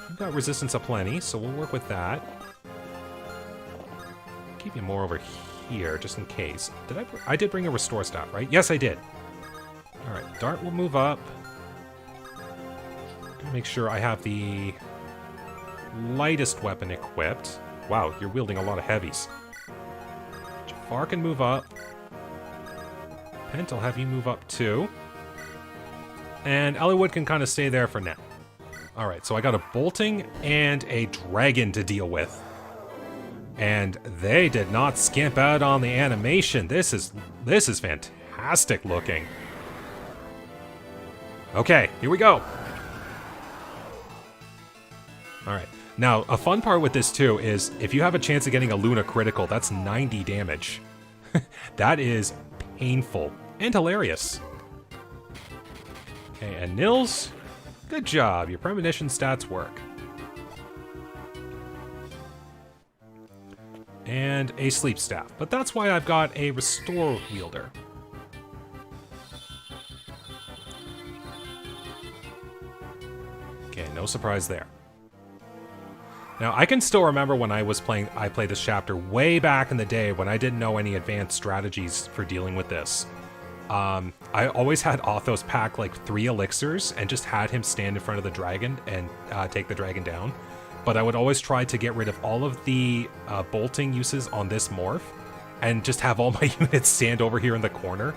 Speaker 1: You've got resistance aplenty, so we'll work with that. Keep you more over here, just in case. I did bring a restore staff, right? Yes, I did. Alright, Dart will move up. Make sure I have the lightest weapon equipped. Wow, you're wielding a lot of heavies. Jafar can move up. Pent, I'll have you move up too. And Eliwood can kind of stay there for now. Alright, so I got a bolting and a dragon to deal with. And they did not skimp out on the animation. This is fantastic looking. Okay, here we go. Alright, now a fun part with this too is if you have a chance of getting a Luna critical, that's 90 damage. That is painful and hilarious. Okay, and Nils, good job, your premonition stats work. And a sleep staff, but that's why I've got a restore wielder. Okay, no surprise there. Now, I can still remember when I played this chapter way back in the day when I didn't know any advanced strategies for dealing with this. I always had Athos pack like 3 elixirs and just had him stand in front of the dragon and take the dragon down. But I would always try to get rid of all of the bolting uses on this morph and just have all my units stand over here in the corner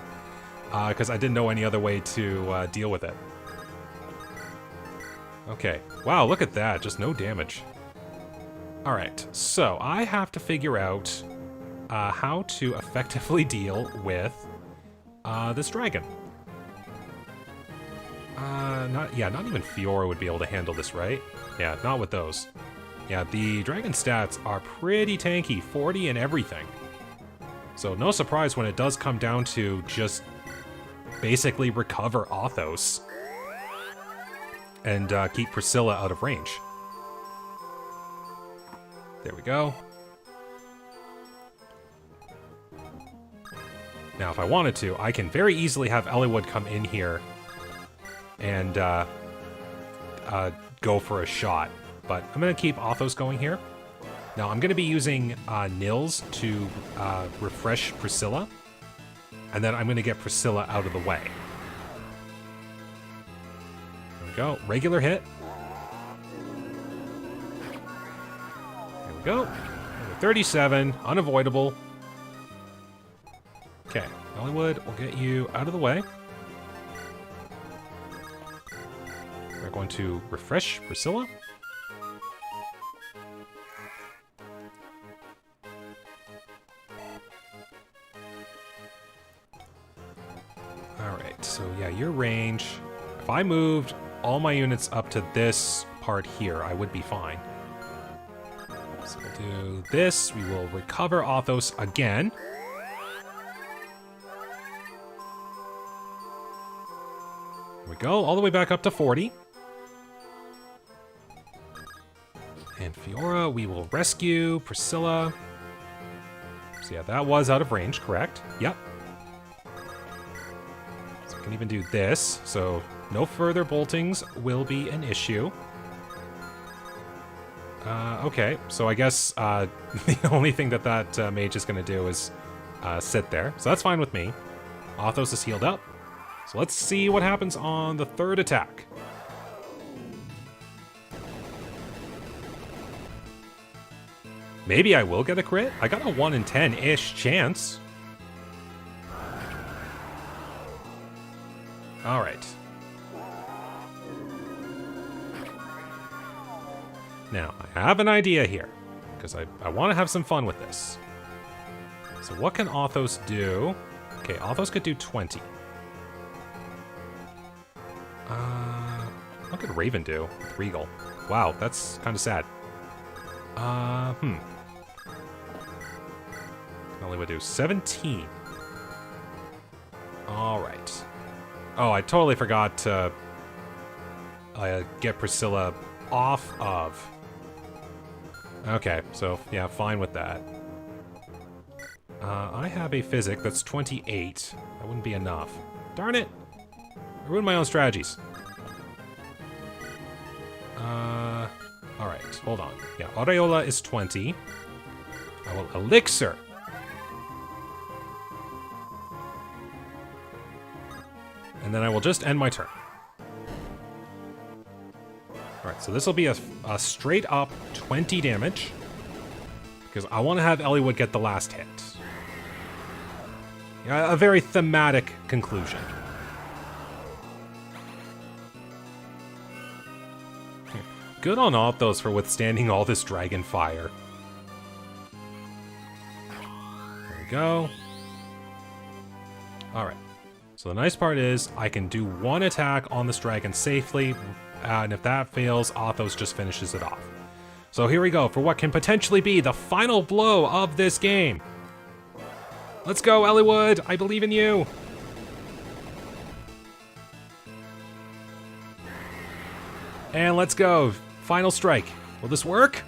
Speaker 1: because I didn't know any other way to deal with it. Okay, wow, look at that, just no damage. Alright, so I have to figure out how to effectively deal with this dragon. Not even Fiora would be able to handle this, right? Yeah, not with those. Yeah, the dragon stats are pretty tanky, 40 and everything. So no surprise when it does come down to just basically recover Athos and keep Priscilla out of range. There we go. Now, if I wanted to, I can very easily have Eliwood come in here and go for a shot. But I'm going to keep Athos going here. Now, I'm going to be using Nils to refresh Priscilla. And then I'm going to get Priscilla out of the way. There we go. Regular hit. There we go. Number 37. Unavoidable. Okay. Eliwood will get you out of the way. We're going to refresh Priscilla. Alright, so yeah, your range. If I moved all my units up to this part here, I would be fine. So we'll do this. We will recover Athos again. There we go, all the way back up to 40. Nora, we will rescue Priscilla. So yeah, that was out of range, correct? Yep. So we can even do this. So no further boltings will be an issue. Okay, so I guess the only thing that mage is going to do is sit there. So that's fine with me. Athos is healed up. So let's see what happens on the third attack. Maybe I will get a crit? I got a 1 in 10-ish chance. Alright. Now, I have an idea here, because I want to have some fun with this. So what can Athos do? Okay, Athos could do 20. What could Raven do with Regal? Wow, that's kind of sad. Only would do 17. Alright. Oh, I totally forgot to get Priscilla off of. Okay, so yeah, fine with that. I have a physic that's 28. That wouldn't be enough. Darn it! I ruined my own strategies. Alright, hold on. Yeah, Aureola is 20. I will Elixir. And then I will just end my turn. Alright, so this will be a straight up 20 damage. Because I want to have Ellywood get the last hit. A very thematic conclusion. Good on Athos for withstanding all this dragon fire. There we go. Alright. So the nice part is I can do one attack on this dragon safely, and if that fails, Athos just finishes it off. So here we go for what can potentially be the final blow of this game. Let's go, Eliwood! I believe in you! And let's go. Final strike. Will this work?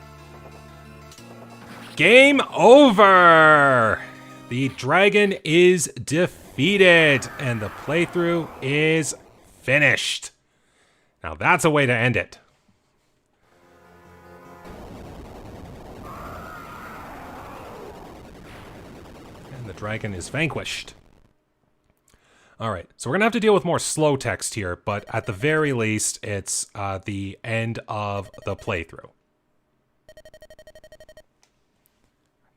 Speaker 1: Game over! The dragon is defeated, and the playthrough is finished. Now that's a way to end it. And the dragon is vanquished. Alright, so we're going to have to deal with more slow text here, but at the very least, it's the end of the playthrough.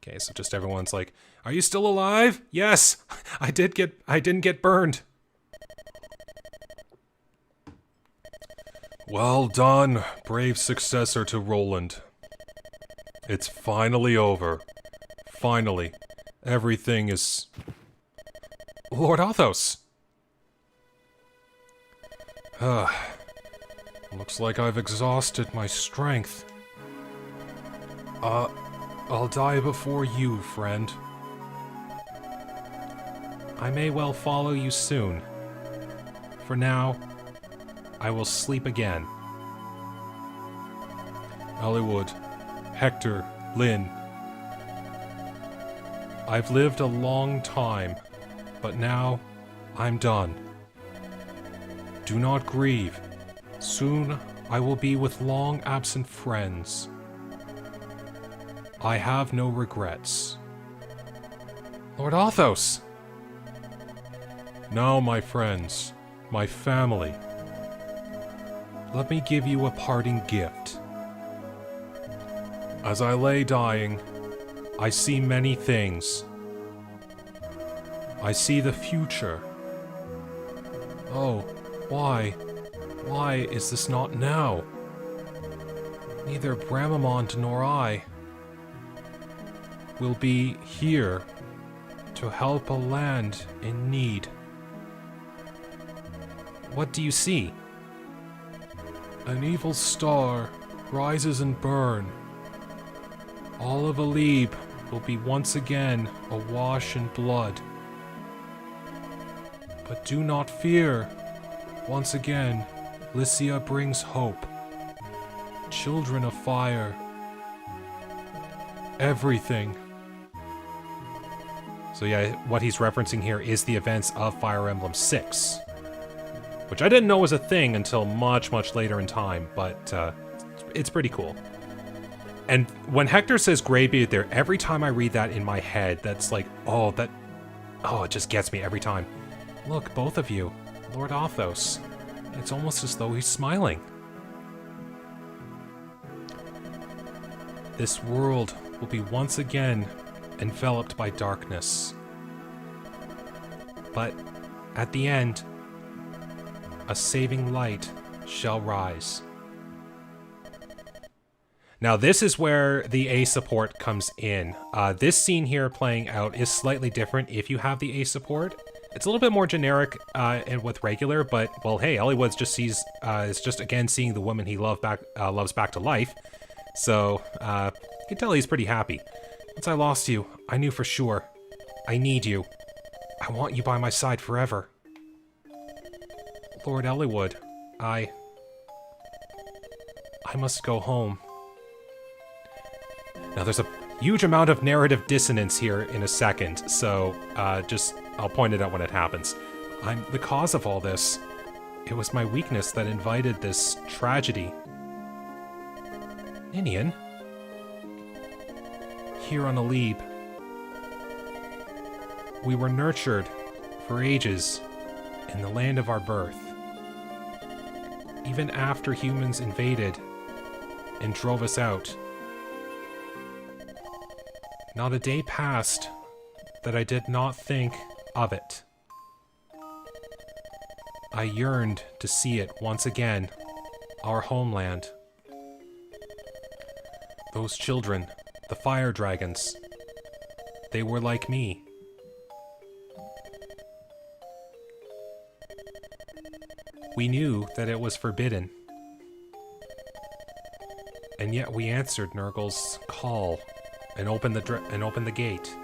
Speaker 1: Okay, so just everyone's like, are you still alive? Yes, I didn't get burned. Well done, brave successor to Roland. It's finally over. Finally, everything is... Lord Athos! Looks like I've exhausted my strength. I'll die before you, friend. I may well follow you soon. For now, I will sleep again. Eliwood, Hector, Lynn. I've lived a long time, but now I'm done. Do not grieve. Soon I will be with long-absent friends. I have no regrets. Lord Athos! Now, my friends, my family, let me give you a parting gift. As I lay dying, I see many things. I see the future. Oh, why is this not now? Neither Bramamond nor I will be here to help a land in need. What do you see? An evil star rises and burns. All of Ellywood will be once again awash in blood. But do not fear. Once again, Lycia brings hope. Children of fire, everything. So yeah, what he's referencing here is the events of Fire Emblem 6. Which I didn't know was a thing until much, much later in time, but it's pretty cool. And when Hector says Greybeard there, every time I read that in my head, that's like, oh, it just gets me every time. Look, both of you, Lord Athos. It's almost as though he's smiling. This world will be once again enveloped by darkness. But at the end, a saving light shall rise. Now this is where the A support comes in. This scene here playing out is slightly different if you have the A support. It's a little bit more generic and with regular, but well, hey, Eliwood just is just again seeing the woman he loves back to life. So you can tell he's pretty happy. Once I lost you, I knew for sure. I need you. I want you by my side forever. Lord Ellywood, I must go home. Now there's a huge amount of narrative dissonance here in a second, so I'll point it out when it happens. I'm the cause of all this. It was my weakness that invited this tragedy. Ninion? Here on Ellywood, we were nurtured for ages in the land of our birth. Even after humans invaded and drove us out, not a day passed that I did not think of it. I yearned to see it once again, our homeland. Those children, the fire dragons, they were like me. We knew that it was forbidden. And yet we answered Nergal's call and opened the gate.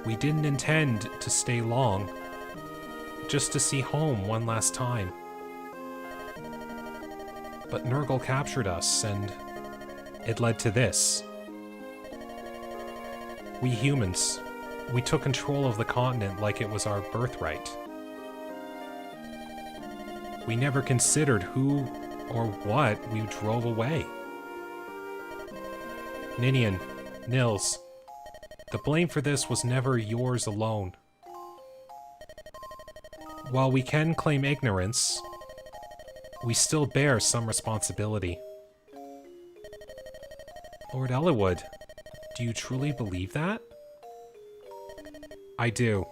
Speaker 1: We didn't intend to stay long, just to see home one last time. But Nurgle captured us, and it led to this. We humans, we took control of the continent like it was our birthright. We never considered who or what we drove away. Ninion, Nils, the blame for this was never yours alone. While we can claim ignorance, we still bear some responsibility. Lord Ellywood, do you truly believe that? I do.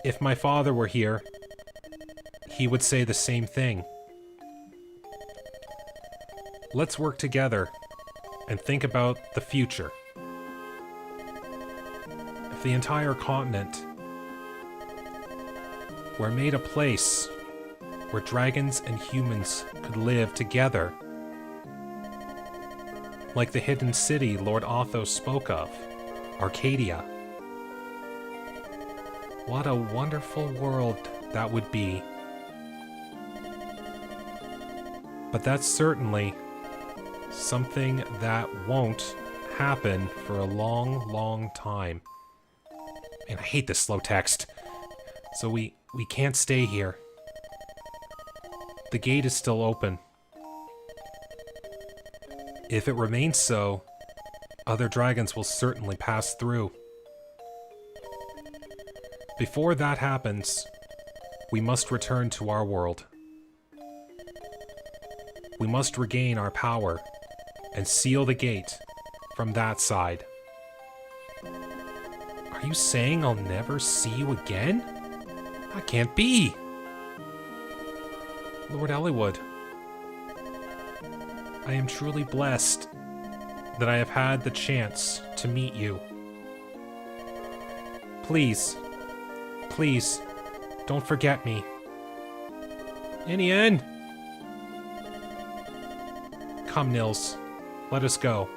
Speaker 1: If my father were here, he would say the same thing. Let's work together and think about the future. If the entire continent were made a place where dragons and humans could live together, like the hidden city Lord Athos spoke of, Arcadia. What a wonderful world that would be. But that's certainly something that won't happen for a long, long time. And I hate this slow text. So we can't stay here. The gate is still open. If it remains so, other dragons will certainly pass through. Before that happens, we must return to our world. We must regain our power and seal the gate from that side. Are you saying I'll never see you again? That can't be! Lord Ellywood, I am truly blessed that I have had the chance to meet you. Please, please, don't forget me. Ninian! Come, Nils. Let us go.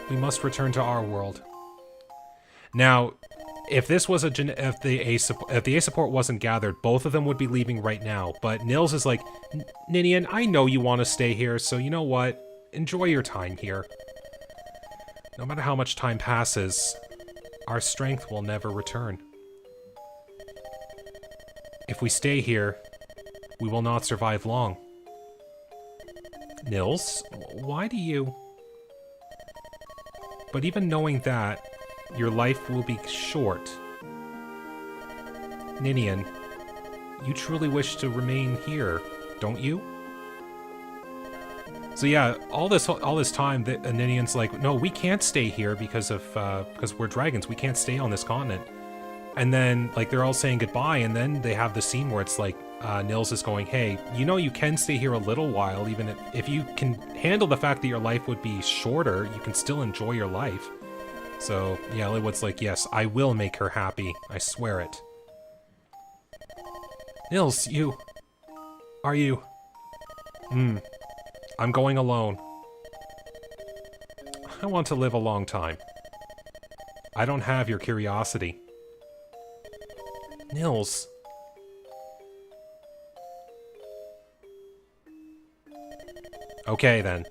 Speaker 1: We must return to our world. Now, if this was if the A support wasn't gathered, both of them would be leaving right now. But Nils is like, Ninian, I know you want to stay here, so you know what? enjoy your time here. No matter how much time passes, our strength will never return. If we stay here, we will not survive long. Nils, why do you... But even knowing that, your life will be short. Ninian, you truly wish to remain here, don't you? So yeah, all this time, Ninian's like, no, we can't stay here because we're dragons. We can't stay on this continent. And then, like, they're all saying goodbye, and then they have the scene where it's like, Nils is going, hey, you know you can stay here a little while, even if you can handle the fact that your life would be shorter, you can still enjoy your life. So, yeah, Ellywood's like, yes, I will make her happy. I swear it. Nils, you... Are you... I'm going alone. I want to live a long time. I don't have your curiosity. Nils... Okay, then.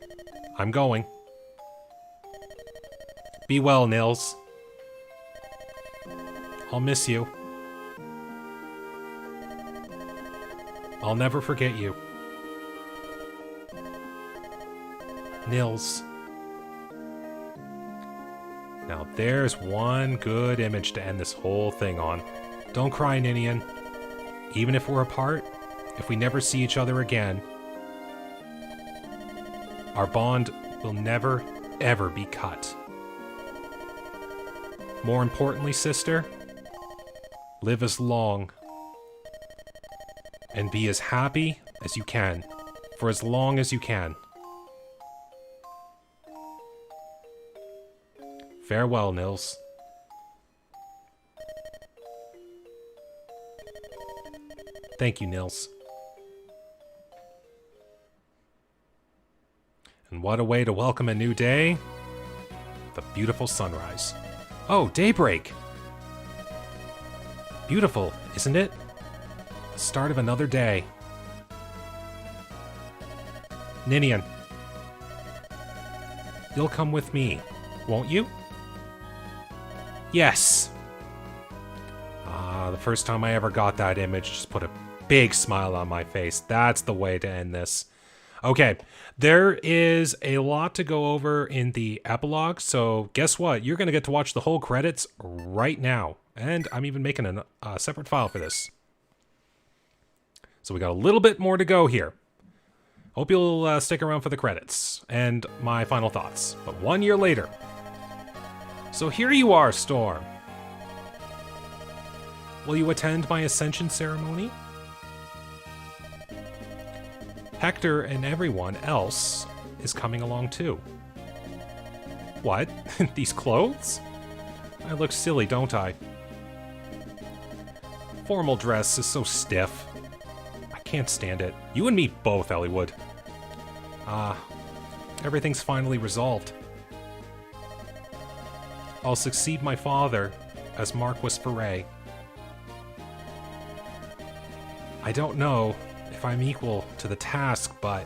Speaker 1: I'm going. Be well, Nils. I'll miss you. I'll never forget you. Nils. Now there's one good image to end this whole thing on. Don't cry, Ninian. Even if we're apart, if we never see each other again, our bond will never, ever be cut. More importantly, sister, live as long and be as happy as you can for as long as you can. Farewell, Nils. Thank you, Nils. And what a way to welcome a new day. The beautiful sunrise. Oh, daybreak! Beautiful, isn't it? The start of another day. Ninian. You'll come with me, won't you? Yes! Ah, the first time I ever got that image just put a big smile on my face. That's the way to end this. Okay, there is a lot to go over in the epilogue, so guess what? You're going to get to watch the whole credits right now. And I'm even making a separate file for this. So we got a little bit more to go here. Hope you'll stick around for the credits and my final thoughts. But 1 year later. So here you are, Storm. Will you attend my ascension ceremony? Hector and everyone else is coming along too. What? These clothes? I look silly, don't I? Formal dress is so stiff. I can't stand it. You and me both, Ellywood. Everything's finally resolved. I'll succeed my father as Marquis Foray. I don't know if I'm equal to the task, but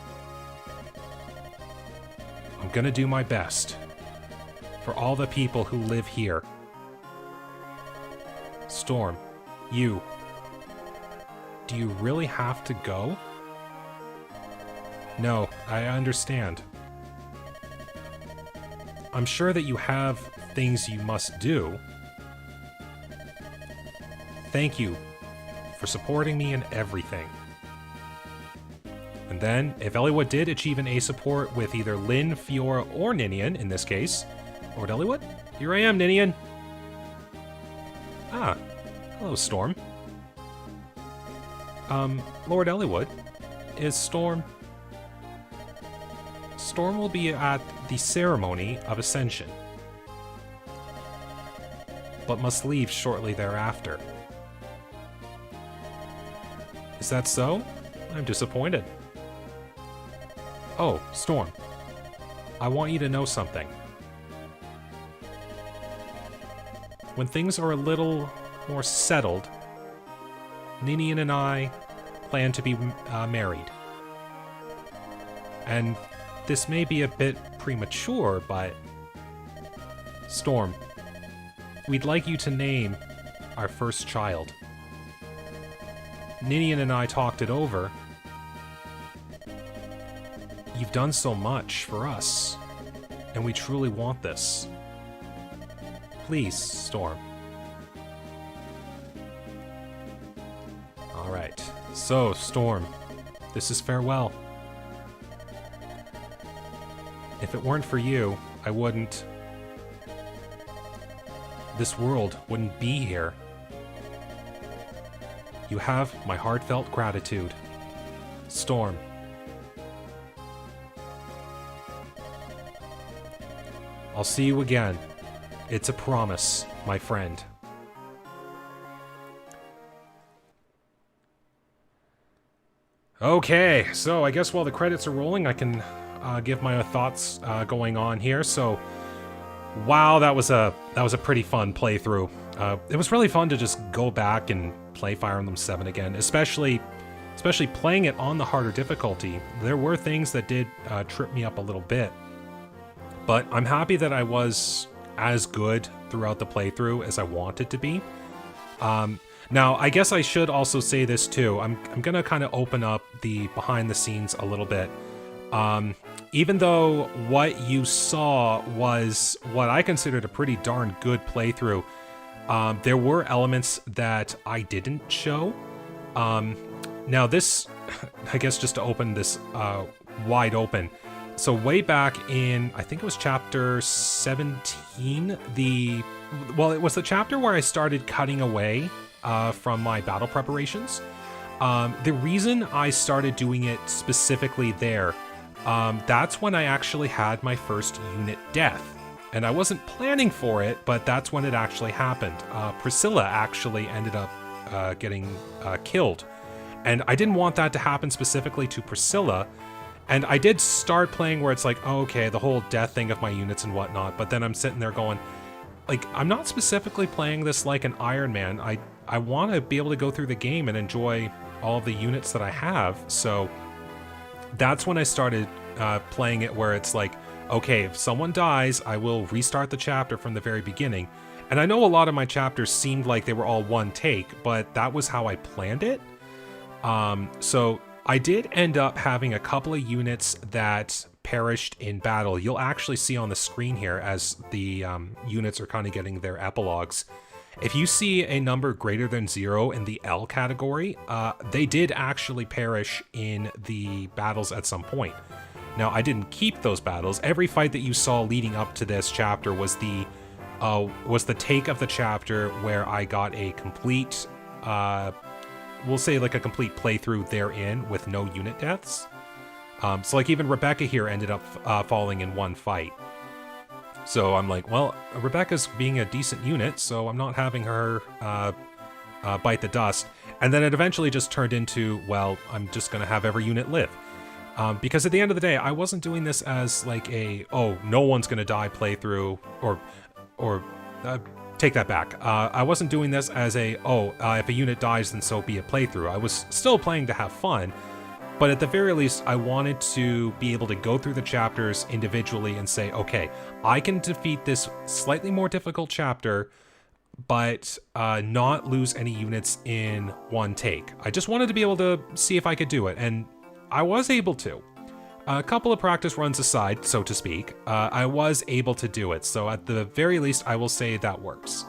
Speaker 1: I'm gonna do my best for all the people who live here. Storm, do you really have to go? No, I understand. I'm sure that you have things you must do. Thank you for supporting me in everything. And then, if Ellywood did achieve an A support with either Lyn, Fiora, or Ninian, in this case, Lord Ellywood, here I am, Ninian. Ah, hello, Storm. Lord Ellywood, is Storm... Storm will be at the ceremony of Ascension, but must leave shortly thereafter. Is that so? I'm disappointed. Oh, Storm. I want you to know something. When things are a little more settled, Ninian and I plan to be married. And this may be a bit premature, but... Storm, we'd like you to name our first child. Ninion and I talked it over. You've done so much for us, and we truly want this. Please, Storm. Alright, so, Storm, this is farewell. If it weren't for you, I wouldn't... This world wouldn't be here. You have my heartfelt gratitude. Storm. I'll see you again. It's a promise, my friend. Okay, so I guess while the credits are rolling, I can give my thoughts going on here. So, wow, that was a pretty fun playthrough. It was really fun to just go back and play Fire Emblem 7 again, especially playing it on the harder difficulty. There were things that did trip me up a little bit, but I'm happy that I was as good throughout the playthrough as I wanted to be. Now, I guess I should also say this too. I'm gonna kind of open up the behind the scenes a little bit. Even though what you saw was what I considered a pretty darn good playthrough, there were elements that I didn't show. Now this, I guess just to open this wide open. So way back in, I think it was chapter 17, it was the chapter where I started cutting away from my battle preparations. The reason I started doing it specifically there, that's when I actually had my first unit death. And I wasn't planning for it, but that's when it actually happened. Priscilla actually ended up getting killed. And I didn't want that to happen specifically to Priscilla. And I did start playing where it's like, oh, okay, the whole death thing of my units and whatnot. But then I'm sitting there going, like, I'm not specifically playing this like an Iron Man. I want to be able to go through the game and enjoy all of the units that I have. So that's when I started playing it where it's like, okay, if someone dies, I will restart the chapter from the very beginning. And I know a lot of my chapters seemed like they were all one take, but that was how I planned it. So I did end up having a couple of units that perished in battle. You'll actually see on the screen here as the units are kind of getting their epilogues. If you see a number greater than 0 in the L category, they did actually perish in the battles at some point. Now, I didn't keep those battles. Every fight that you saw leading up to this chapter was the take of the chapter where I got a complete, we'll say like a complete playthrough therein with no unit deaths. So like even Rebecca here ended up falling in one fight. So I'm like, well, Rebecca's being a decent unit, so I'm not having her bite the dust. And then it eventually just turned into, well, I'm just going to have every unit live. Because at the end of the day, I wasn't doing this as like a, oh, no one's going to die playthrough, or take that back. I wasn't doing this as a, if a unit dies, then so be it playthrough. I was still playing to have fun. But at the very least, I wanted to be able to go through the chapters individually and say, okay, I can defeat this slightly more difficult chapter, but not lose any units in one take. I just wanted to be able to see if I could do it, and I was able to. A couple of practice runs aside, so to speak, I was able to do it. So at the very least, I will say that works.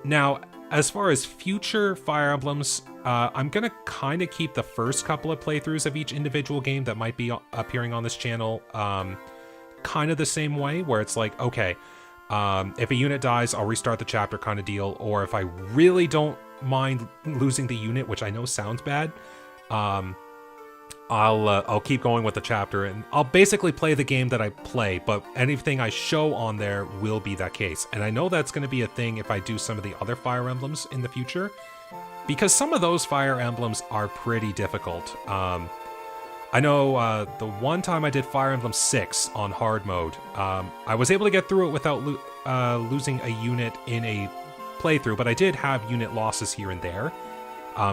Speaker 1: Now, as far as future Fire Emblems, I'm going to kind of keep the first couple of playthroughs of each individual game that might be appearing on this channel kind of the same way, where it's like, okay, if a unit dies, I'll restart the chapter kind of deal, or if I really don't mind losing the unit, which I know sounds bad, I'll keep going with the chapter, and I'll basically play the game that I play, but anything I show on there will be that case. And I know that's going to be a thing if I do some of the other Fire Emblems in the future, because some of those Fire Emblems are pretty difficult. I know the one time I did Fire Emblem 6 on hard mode, I was able to get through it without losing a unit in a playthrough, but I did have unit losses here and there,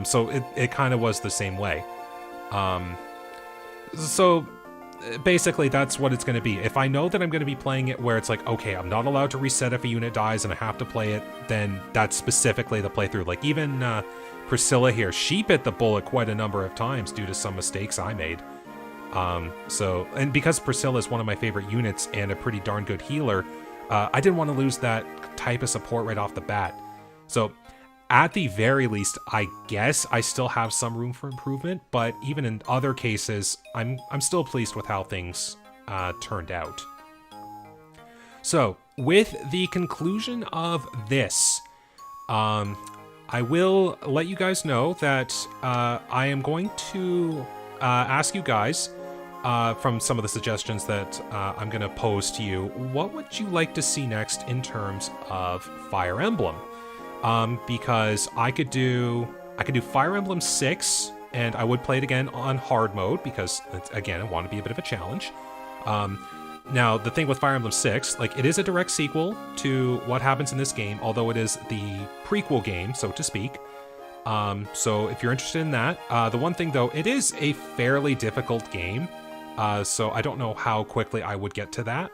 Speaker 1: so it kind of was the same way. So basically that's what it's going to be. If I know that I'm going to be playing it where it's like, okay, I'm not allowed to reset if a unit dies and I have to play it, then that's specifically the playthrough. Like even Priscilla here, she bit the bullet quite a number of times due to some mistakes I made. So, and because Priscilla is one of my favorite units and a pretty darn good healer, I didn't want to lose that type of support right off the bat. So at the very least, I guess I still have some room for improvement, but even in other cases, I'm still pleased with how things turned out. So, with the conclusion of this, I will let you guys know that I am going to ask you guys, from some of the suggestions that I'm going to pose to you, what would you like to see next in terms of Fire Emblem? Because I could do Fire Emblem 6, and I would play it again on hard mode because, again, I want to be a bit of a challenge. Now, the thing with Fire Emblem 6, like, it is a direct sequel to what happens in this game, although it is the prequel game, so to speak. So if you're interested in that, the one thing, though, it is a fairly difficult game, so I don't know how quickly I would get to that.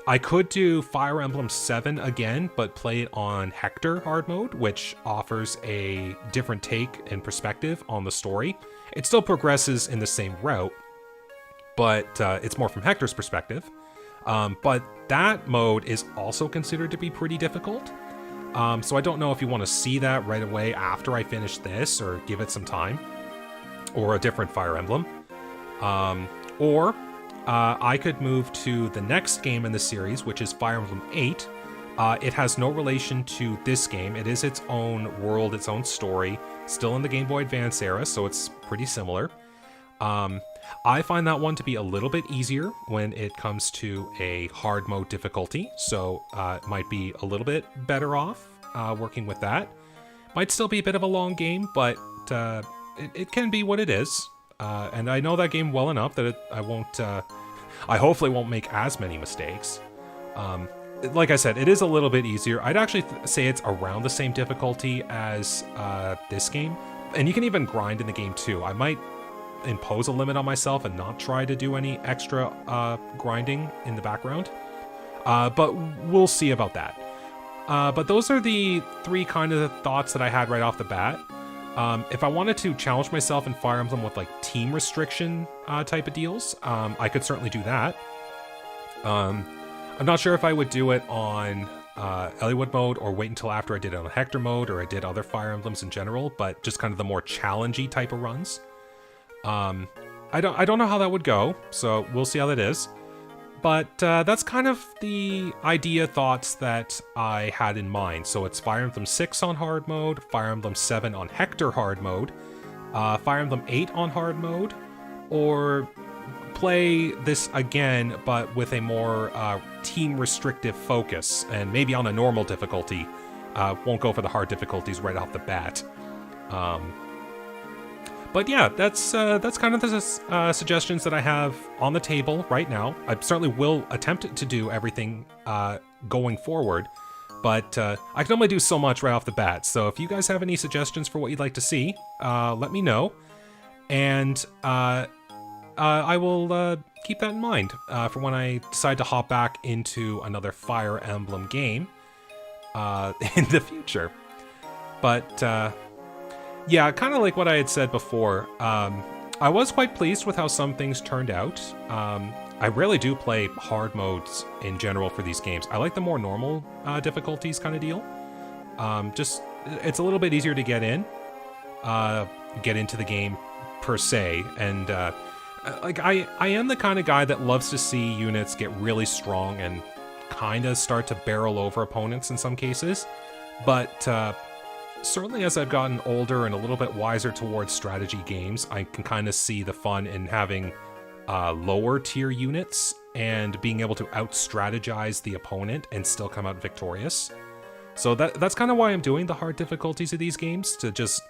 Speaker 1: I could do Fire Emblem 7 again, but play it on Hector hard mode, which offers a different take and perspective on the story. It still progresses in the same route, but it's more from Hector's perspective. But that mode is also considered to be pretty difficult. So I don't know if you want to see that right away after I finish this, or give it some time, or a different Fire Emblem. Or I could move to the next game in the series, which is Fire Emblem 8. It has no relation to this game. It is its own world, its own story, still in the Game Boy Advance era, so it's pretty similar. I find that one to be a little bit easier when it comes to a hard mode difficulty, so it might be a little bit better off working with that. Might still be a bit of a long game, but it can be what it is. And I know that game well enough that I hopefully won't make as many mistakes. Like I said, it is a little bit easier. I'd actually say it's around the same difficulty as this game. And you can even grind in the game too. I might impose a limit on myself and not try to do any extra grinding in the background. But we'll see about that. But those are the three kind of thoughts that I had right off the bat. If I wanted to challenge myself in Fire Emblem with like team restriction type of deals, I could certainly do that. I'm not sure if I would do it on Ellywood mode or wait until after I did it on Hector mode or I did other Fire Emblems in general, but just kind of the more challengey type of runs. I don't know how that would go, so we'll see how that is. But that's kind of the thoughts that I had in mind. So it's Fire Emblem 6 on hard mode, Fire Emblem 7 on Hector hard mode, Fire Emblem 8 on hard mode, or play this again, but with a more team restrictive focus, and maybe on a normal difficulty. Won't go for the hard difficulties right off the bat. But yeah, that's kind of the suggestions that I have on the table right now. I certainly will attempt to do everything going forward, but I can only do so much right off the bat. So if you guys have any suggestions for what you'd like to see, let me know, and I will keep that in mind for when I decide to hop back into another Fire Emblem game in the future. But yeah, kind of like what I had said before, I was quite pleased with how some things turned out. I rarely do play hard modes in general for these games. I like the more normal difficulties kind of deal. Just, it's a little bit easier to get into the game per se, and like I am the kind of guy that loves to see units get really strong and kind of start to barrel over opponents in some cases, but certainly as I've gotten older and a little bit wiser towards strategy games, I can kind of see the fun in having lower tier units and being able to out-strategize the opponent and still come out victorious. So that's kind of why I'm doing the hard difficulties of these games, to just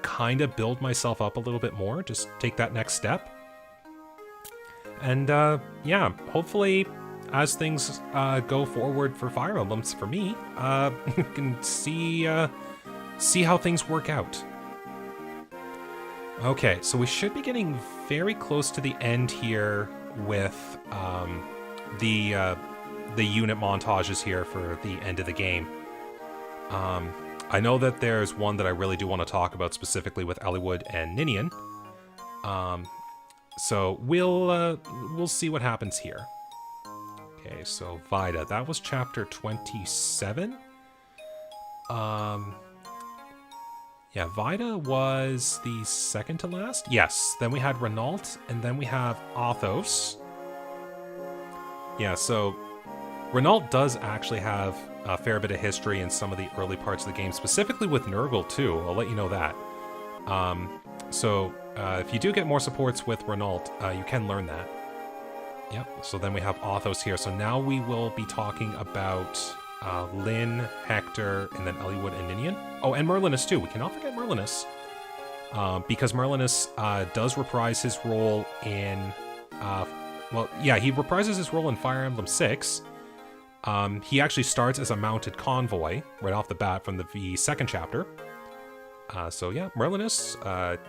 Speaker 1: kind of build myself up a little bit more, just take that next step. And yeah, hopefully as things go forward for Fire Emblems for me, you can see how things work out. Okay, so we should be getting very close to the end here with the unit montages here for the end of the game. I know that there's one that I really do want to talk about specifically with Ellywood and Ninion. So we'll see what happens here. Okay, so Vida, that was chapter 27. Yeah, Vida was the second to last. Yes, then we had Renault, and then we have Athos. Yeah, so Renault does actually have a fair bit of history in some of the early parts of the game, specifically with Nurgle too. I'll let you know that. If you do get more supports with Renault, you can learn that. Yep, so then we have Othos here. So now we will be talking about Lyn, Hector, and then Ellywood and Ninion. Oh, and Merlinus too. We cannot forget Merlinus. Because Merlinus does reprise his role in... he reprises his role in Fire Emblem 6. He actually starts as a mounted convoy right off the bat from the second chapter. So yeah, Merlinus,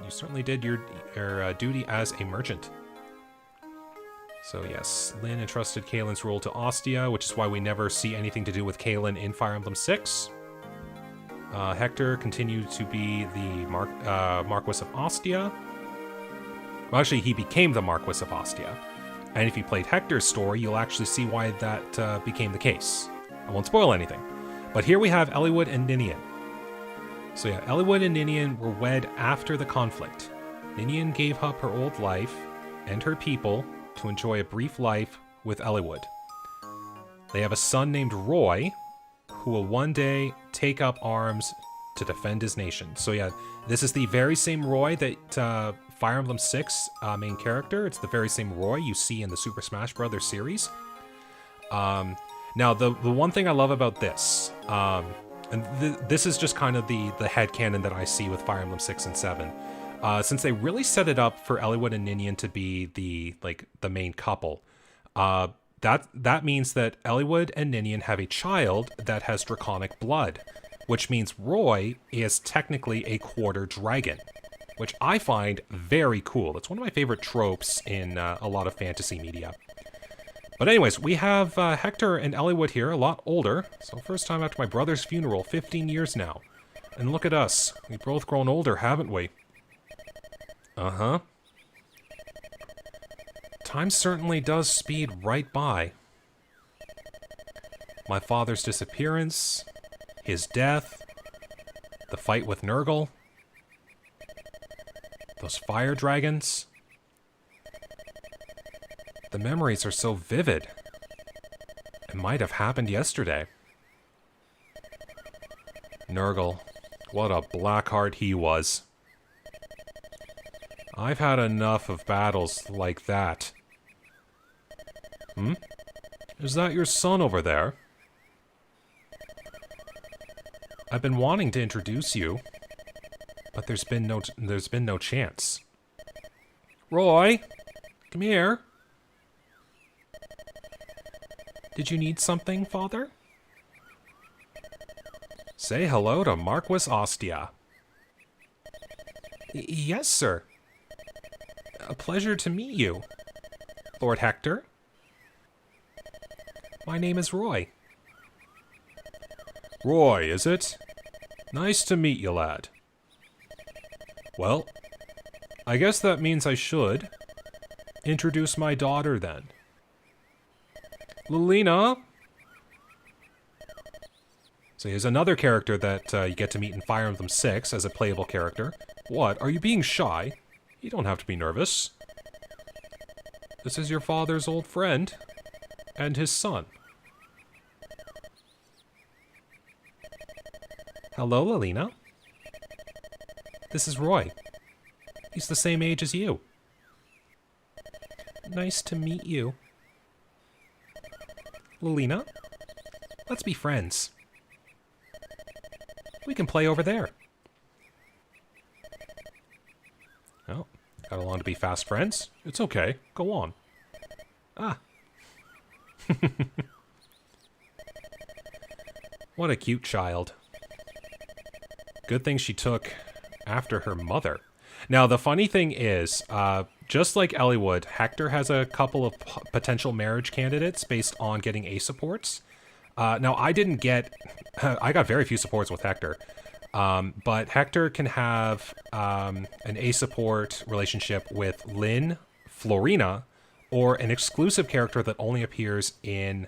Speaker 1: you certainly did your duty as a merchant. So yes, Lyn entrusted Kaylin's rule to Ostia, which is why we never see anything to do with Kaylin in Fire Emblem 6. Hector continued to be the Marquis of Ostia. Well, actually, he became the Marquis of Ostia. And if you played Hector's story, you'll actually see why that became the case. I won't spoil anything. But here we have Ellywood and Ninion. So yeah, Ellywood and Ninion were wed after the conflict. Ninion gave up her old life and her people to enjoy a brief life with Ellywood. They have a son named Roy, who will one day take up arms to defend his nation. So yeah, this is the very same Roy that Fire Emblem 6 main character. It's the very same Roy you see in the Super Smash Bros. Series. Now, the one thing I love about this, and this is just kind of the headcanon that I see with Fire Emblem 6 and 7. Since they really set it up for Ellywood and Ninion to be the main couple, that means that Ellywood and Ninion have a child that has draconic blood, which means Roy is technically a quarter dragon, which I find very cool. It's one of my favorite tropes in a lot of fantasy media. But anyways, we have Hector and Ellywood here, a lot older. So first time after my brother's funeral, 15 years now. And look at us. We've both grown older, haven't we? Uh-huh. Time certainly does speed right by. My father's disappearance, his death, the fight with Nurgle, those fire dragons. The memories are so vivid. It might have happened yesterday. Nurgle, what a blackheart he was. I've had enough of battles like that. Hmm? Is that your son over there? I've been wanting to introduce you, but there's been no chance. Roy, come here. Did you need something, Father? Say hello to Marquis Ostia. Yes, sir. A pleasure to meet you, Lord Hector. My name is Roy. Roy, is it? Nice to meet you, lad. Well, I guess that means I should introduce my daughter, then. Lalina. So here's another character that you get to meet in Fire Emblem 6 as a playable character. What, are you being shy? You don't have to be nervous. This is your father's old friend and his son. Hello, Lalina. This is Roy. He's the same age as you. Nice to meet you. Lalina, let's be friends. We can play over there. Oh, got along to be fast friends? It's okay. Go on. Ah. What a cute child. Good thing she took after her mother. Now, the funny thing is, just like Ellywood, Hector has a couple of potential marriage candidates based on getting A supports. Now, I didn't get... I got very few supports with Hector. But Hector can have an A support relationship with Lynn, Florina, or an exclusive character that only appears in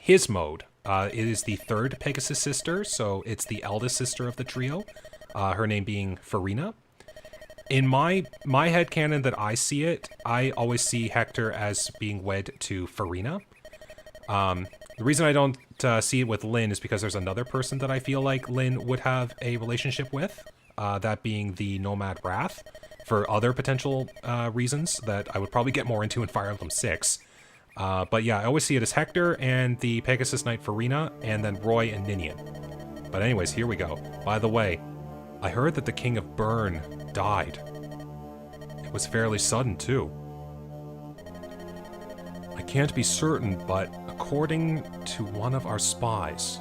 Speaker 1: his mode. It is the third Pegasus sister, so it's the eldest sister of the trio, her name being Farina. In my headcanon that I see it, I always see Hector as being wed to Farina. The reason I don't see it with Lynn is because there's another person that I feel like Lynn would have a relationship with, that being the Nomad Wrath, for other potential reasons that I would probably get more into in Fire Emblem 6. But yeah, I always see it as Hector and the Pegasus Knight Farina, and then Roy and Ninion. But anyways, here we go. By the way, I heard that the King of Bern died. It was fairly sudden, too. I can't be certain, but according to one of our spies,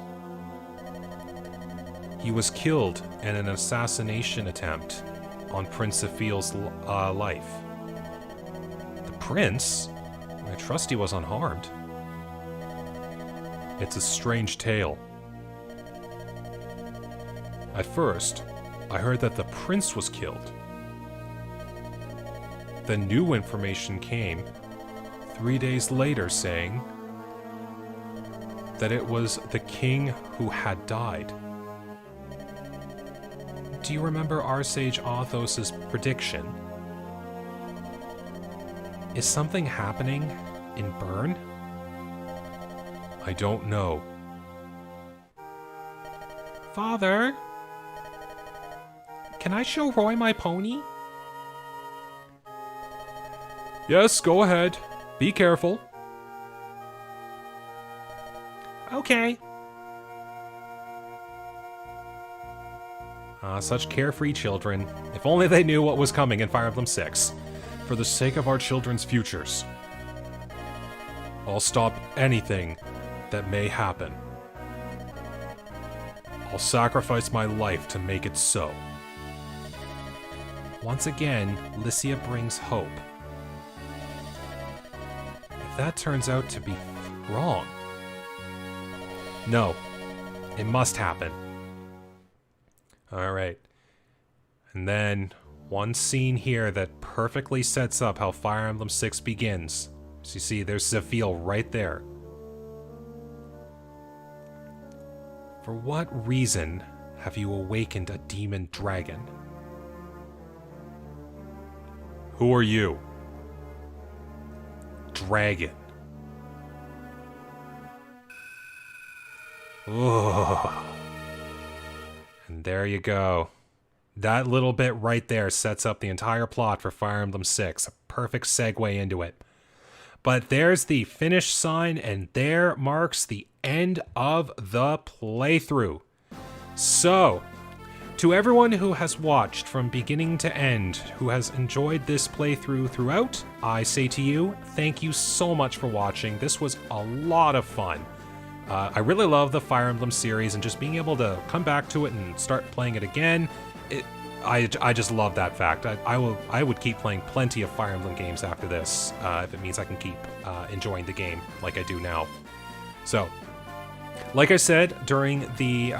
Speaker 1: he was killed in an assassination attempt on Prince Ephil's life. The prince? I trust he was unharmed. It's a strange tale. At first, I heard that the prince was killed. Then new information came 3 days later saying that it was the king who had died. Do you remember our sage Athos' prediction? Is something happening in Bern? I don't know. Father? Can I show Roy my pony? Yes, go ahead. Be careful. Okay. Such carefree children. If only they knew what was coming in Fire Emblem 6. For the sake of our children's futures, I'll stop anything that may happen. I'll sacrifice my life to make it so. Once again, Lycia brings hope. If that turns out to be wrong... No. It must happen. Alright. And then, one scene here that perfectly sets up how Fire Emblem 6 begins. So you see, there's Zephyl right there. For what reason have you awakened a demon dragon? Who are you? Dragon. Ugh. And there you go. That little bit right there sets up the entire plot for Fire Emblem 6. A perfect segue into it. But there's the finish sign, and there marks the end of the playthrough. So, to everyone who has watched from beginning to end, who has enjoyed this playthrough throughout, I say to you, thank you so much for watching. This was a lot of fun. I really love the Fire Emblem series, and just being able to come back to it and start playing it again, I just love that fact. I would keep playing plenty of Fire Emblem games after this, if it means I can keep enjoying the game like I do now. So, like I said during the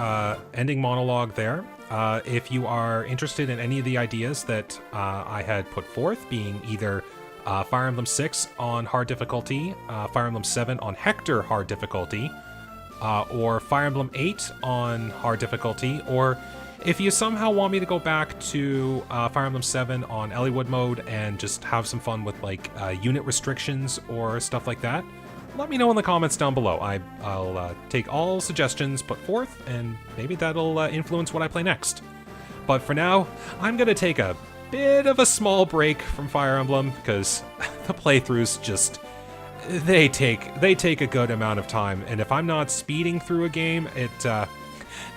Speaker 1: ending monologue there, if you are interested in any of the ideas that I had put forth, being either Fire Emblem 6 on hard difficulty, Fire Emblem 7 on Hector hard difficulty, or Fire Emblem 8 on hard difficulty, or if you somehow want me to go back to Fire Emblem 7 on Ellywood mode and just have some fun with like unit restrictions or stuff like that, let me know in the comments down below. I'll take all suggestions put forth, and maybe that'll influence what I play next. But for now, I'm going to take a bit of a small break from Fire Emblem, because the playthroughs just... They take a good amount of time, and if I'm not speeding through a game,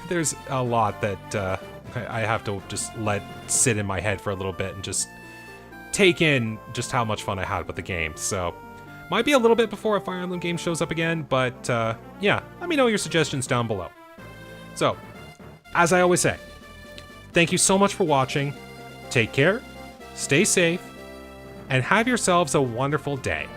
Speaker 1: there's a lot that I have to just let sit in my head for a little bit and just take in just how much fun I had with the game. So, might be a little bit before a Fire Emblem game shows up again, but yeah, let me know your suggestions down below. So, as I always say, thank you so much for watching. Take care, stay safe, and have yourselves a wonderful day.